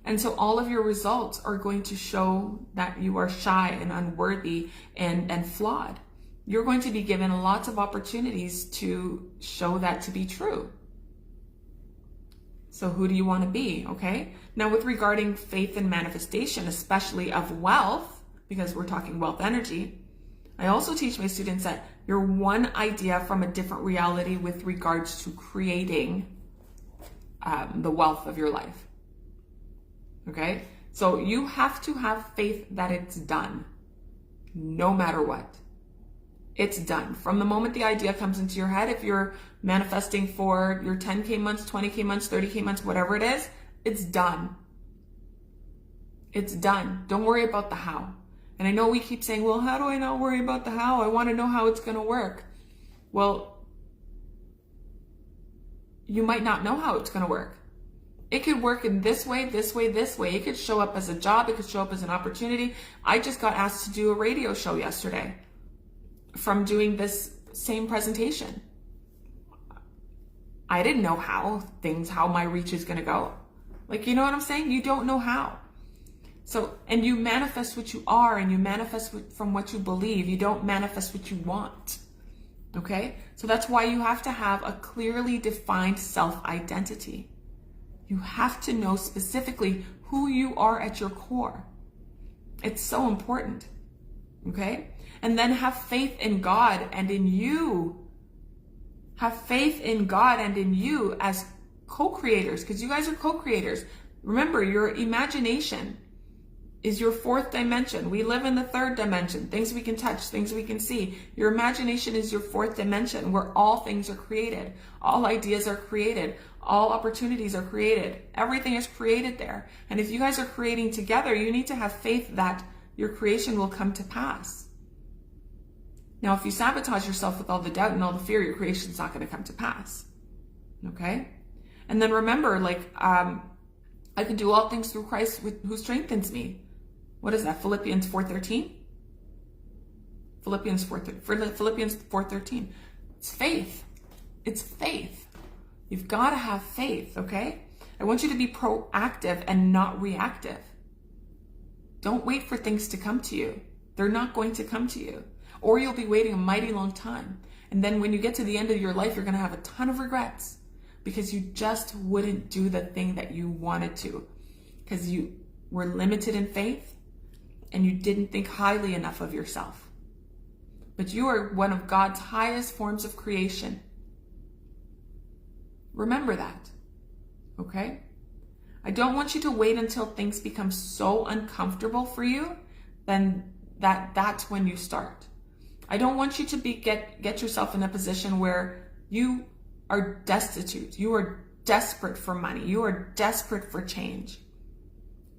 And so all of your results are going to show that you are shy and unworthy and flawed. You're going to be given lots of opportunities to show that to be true. So who do you want to be, okay? Now with regarding faith and manifestation, especially of wealth, because we're talking wealth energy, I also teach my students that you're one idea from a different reality with regards to creating the wealth of your life, okay? So you have to have faith that it's done, no matter what. It's done. From the moment the idea comes into your head, if you're manifesting for your 10K months, 20K months, 30K months, whatever it is, it's done. It's done. Don't worry about the how. And I know we keep saying, well, how do I not worry about the how? I want to know how it's going to work. Well, you might not know how it's going to work. It could work in this way, this way, this way. It could show up as a job. It could show up as an opportunity. I just got asked to do a radio show yesterday from doing this same presentation. I didn't know how my reach is going to go. Like, you know what I'm saying? You don't know how. So, and you manifest what you are, and you manifest from what you believe. You don't manifest what you want. Okay? So that's why you have to have a clearly defined self-identity. You have to know specifically who you are at your core. It's so important, okay? And then have faith in God and in you. Have faith in God and in you as co-creators, because you guys are co-creators. Remember, your imagination is your fourth dimension. We live in the third dimension. Things we can touch, things we can see. Your imagination is your fourth dimension, where all things are created. All ideas are created. All opportunities are created. Everything is created there. And if you guys are creating together, you need to have faith that your creation will come to pass. Now, if you sabotage yourself with all the doubt and all the fear, your creation is not going to come to pass. Okay? And then remember, I can do all things through Christ who strengthens me. What is that? Philippians 4:13? Philippians 4:13. It's faith. It's faith. You've got to have faith, okay? I want you to be proactive and not reactive. Don't wait for things to come to you. They're not going to come to you. Or you'll be waiting a mighty long time. And then when you get to the end of your life, you're going to have a ton of regrets because you just wouldn't do the thing that you wanted to, because you were limited in faith and you didn't think highly enough of yourself. But you are one of God's highest forms of creation. Remember that, okay? I don't want you to wait until things become so uncomfortable for you, then that's when you start. I don't want you to get yourself in a position where you are destitute. You are desperate for money. You are desperate for change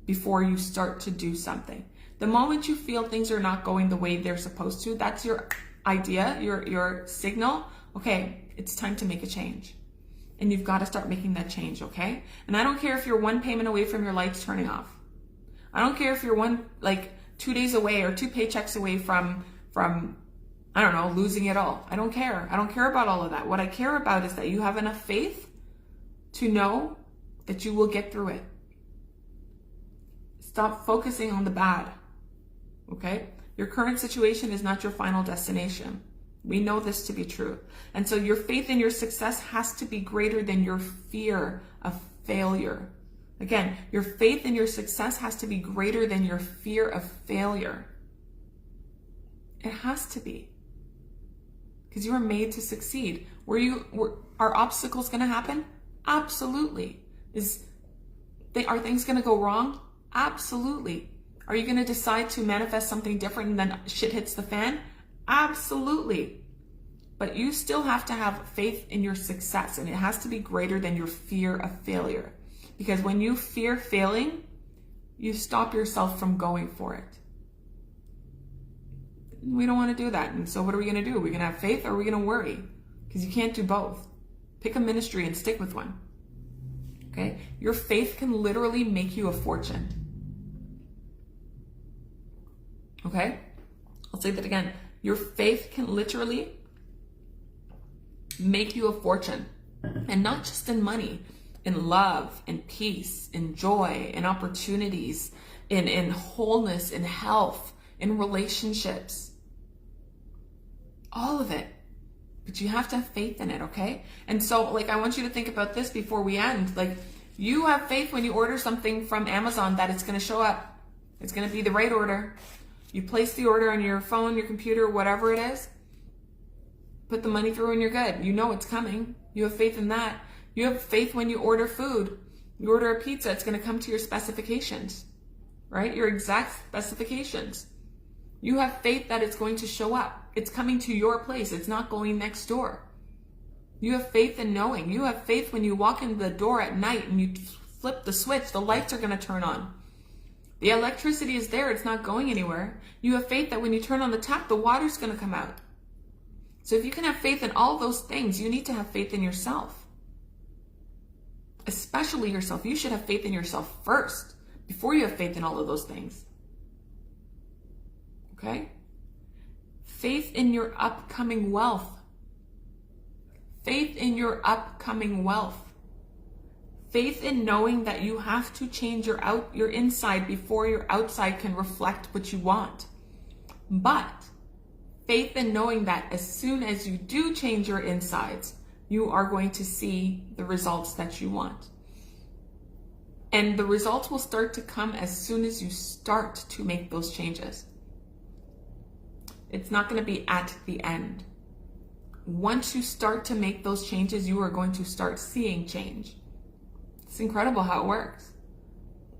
before you start to do something. The moment you feel things are not going the way they're supposed to, that's your idea, your signal. Okay, it's time to make a change. And you've got to start making that change, okay? And I don't care if you're one payment away from your lights turning off. I don't care if you're 2 days away or 2 paychecks away from I don't know, losing it all. I don't care. I don't care about all of that. What I care about is that you have enough faith to know that you will get through it. Stop focusing on the bad, okay? Your current situation is not your final destination. We know this to be true. And so your faith in your success has to be greater than your fear of failure. Again, your faith in your success has to be greater than your fear of failure. It has to be. Because you are made to succeed. Are obstacles going to happen? Absolutely. Are things going to go wrong? Absolutely. Are you going to decide to manifest something different and then shit hits the fan? Absolutely. But you still have to have faith in your success, and it has to be greater than your fear of failure. Because when you fear failing, you stop yourself from going for it. We don't want to do that. And so what are we going to do? Are we going to have faith or are we going to worry? Because you can't do both. Pick a ministry and stick with one. Okay? Your faith can literally make you a fortune. Okay? I'll say that again. Your faith can literally make you a fortune. And not just in money, in love, in peace, in joy, in opportunities, in wholeness, in health, in relationships. All of it. But you have to have faith in it, okay? And so, I want you to think about this before we end. You have faith when you order something from Amazon that it's going to show up. It's going to be the right order. You place the order on your phone, your computer, whatever it is. Put the money through and you're good. You know it's coming. You have faith in that. You have faith when you order food. You order a pizza, it's going to come to your specifications, right? Your exact specifications. You have faith that it's going to show up. It's coming to your place. It's not going next door. You have faith in knowing. You have faith when you walk in the door at night and you flip the switch, the lights are going to turn on. The electricity is there. It's not going anywhere. You have faith that when you turn on the tap, the water's going to come out. So if you can have faith in all those things, you need to have faith in yourself. Especially yourself. You should have faith in yourself first before you have faith in all of those things. Okay? Faith in your upcoming wealth. Faith in your upcoming wealth. Faith in knowing that you have to change your inside before your outside can reflect what you want. But faith in knowing that as soon as you do change your insides, you are going to see the results that you want. And the results will start to come as soon as you start to make those changes. It's not going to be at the end. Once you start to make those changes, you are going to start seeing change. It's incredible how it works.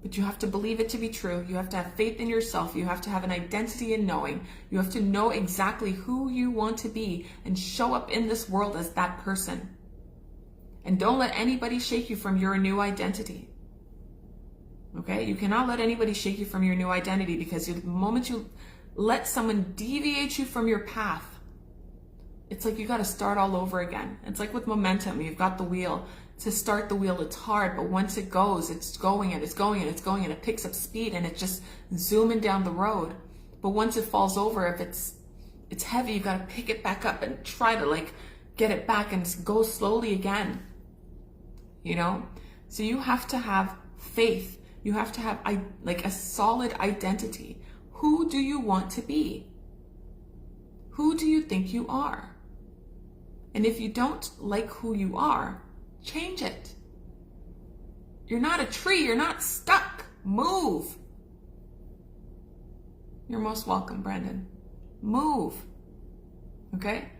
But you have to believe it to be true. You have to have faith in yourself. You have to have an identity in knowing. You have to know exactly who you want to be and show up in this world as that person. And don't let anybody shake you from your new identity. Okay? You cannot let anybody shake you from your new identity, because the moment you let someone deviate you from your path, it's like you got to start all over again. It's like with momentum. You've got the wheel. To start the wheel, it's hard, but once it goes, it's going and it's going and it's going, and it picks up speed and it's just zooming down the road. But once it falls over, if it's heavy, you got to pick it back up and try to like get it back and go slowly again. You know? So you have to have faith. You have to have like a solid identity. Who do you want to be? Who do you think you are? And if you don't like who you are, change it. You're not a tree. You're not stuck. Move. You're most welcome, Brandon. Move. Okay?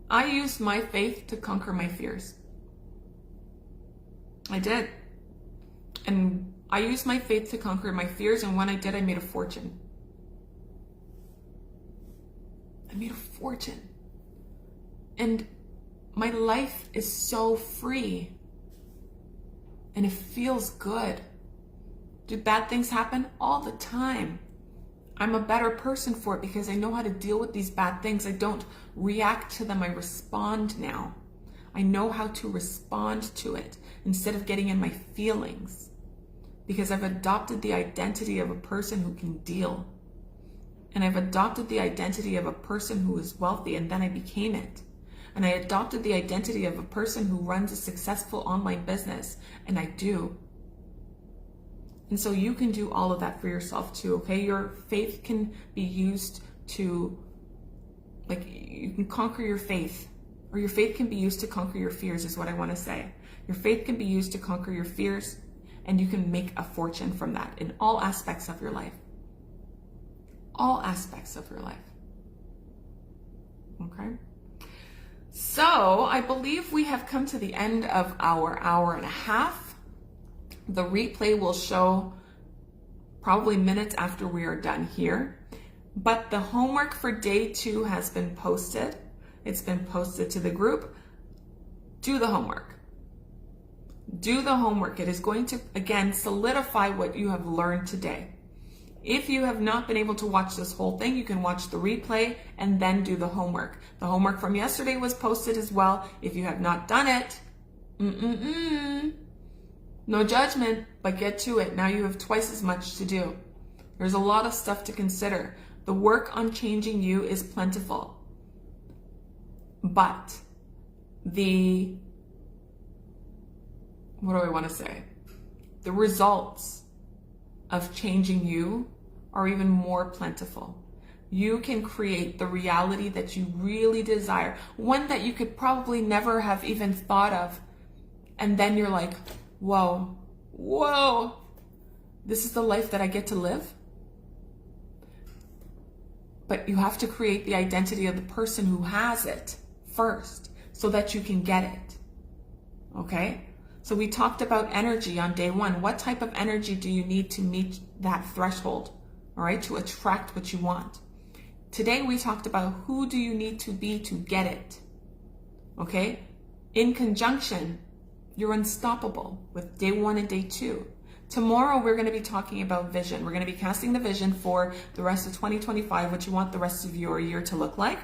I used my faith to conquer my fears. I did. And I used my faith to conquer my fears, and when I did, I made a fortune. I made a fortune. And my life is so free. And it feels good. Do bad things happen? All the time. I'm a better person for it because I know how to deal with these bad things. I don't react to them. I respond now. I know how to respond to it instead of getting in my feelings, because I've adopted the identity of a person who can deal. And I've adopted the identity of a person who is wealthy, and then I became it. And I adopted the identity of a person who runs a successful online business, and I do. And so you can do all of that for yourself too, okay? Your faith can be used to, like, you can conquer your faith, or your faith can be used to conquer your fears, is what I want to say. Your faith can be used to conquer your fears, and you can make a fortune from that in all aspects of your life. All aspects of your life. Okay? So I believe we have come to the end of our hour and a half. The replay will show probably minutes after we are done here. But the homework for day 2 has been posted. It's been posted to the group. Do the homework. Do the homework. It is going to, again, solidify what you have learned today. If you have not been able to watch this whole thing, you can watch the replay and then do the homework. The homework from yesterday was posted as well. If you have not done it, no judgment, but get to it. Now you have twice as much to do. There's a lot of stuff to consider. The work on changing you is plentiful. But the results of changing you are even more plentiful. You can create the reality that you really desire, one that you could probably never have even thought of. And then you're like, whoa, this is the life that I get to live? But you have to create the identity of the person who has it first so that you can get it. Okay? So we talked about energy on day 1. What type of energy do you need to meet that threshold, all right, to attract what you want? Today we talked about who do you need to be to get it, okay? In conjunction, you're unstoppable with day 1 and day 2. Tomorrow we're going to be talking about vision. We're going to be casting the vision for the rest of 2025, what you want the rest of your year to look like.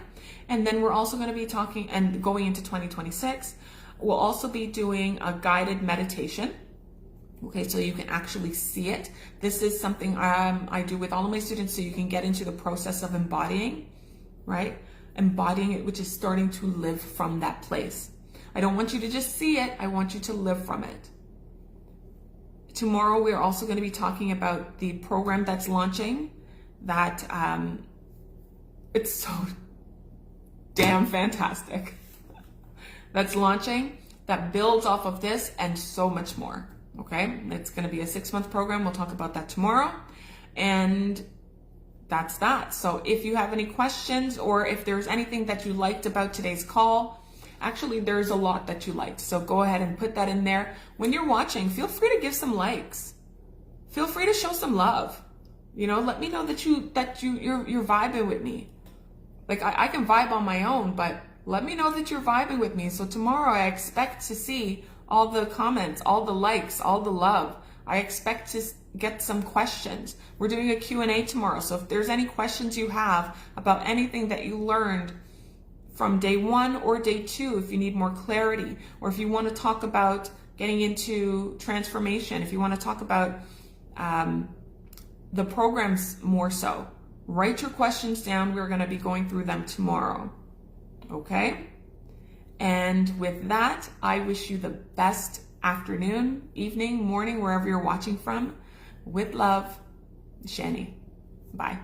And then we're also going to be talking and going into 2026. We'll also be doing a guided meditation, okay, so you can actually see it. This is something I do with all of my students so you can get into the process of embodying, right? Embodying it, which is starting to live from that place. I don't want you to just see it. I want you to live from it. Tomorrow, we're also going to be talking about the program that's launching that it's so damn fantastic. That's launching, that builds off of this and so much more. Okay, it's going to be a 6-month program. We'll talk about that tomorrow. And that's that. So if you have any questions, or if there's anything that you liked about today's call, actually there's a lot that you liked. So go ahead and put that in there. When you're watching, feel free to give some likes. Feel free to show some love. You know, let me know that you're vibing with me. Like I can vibe on my own, but let me know that you're vibing with me. So tomorrow I expect to see all the comments, all the likes, all the love. I expect to get some questions. We're doing a Q&A tomorrow. So if there's any questions you have about anything that you learned from day 1 or day 2, if you need more clarity, or if you want to talk about getting into transformation, if you want to talk about the programs more so, write your questions down. We're going to be going through them tomorrow. Okay? And with that, I wish you the best afternoon, evening, morning, wherever you're watching from. With love, Shani. Bye.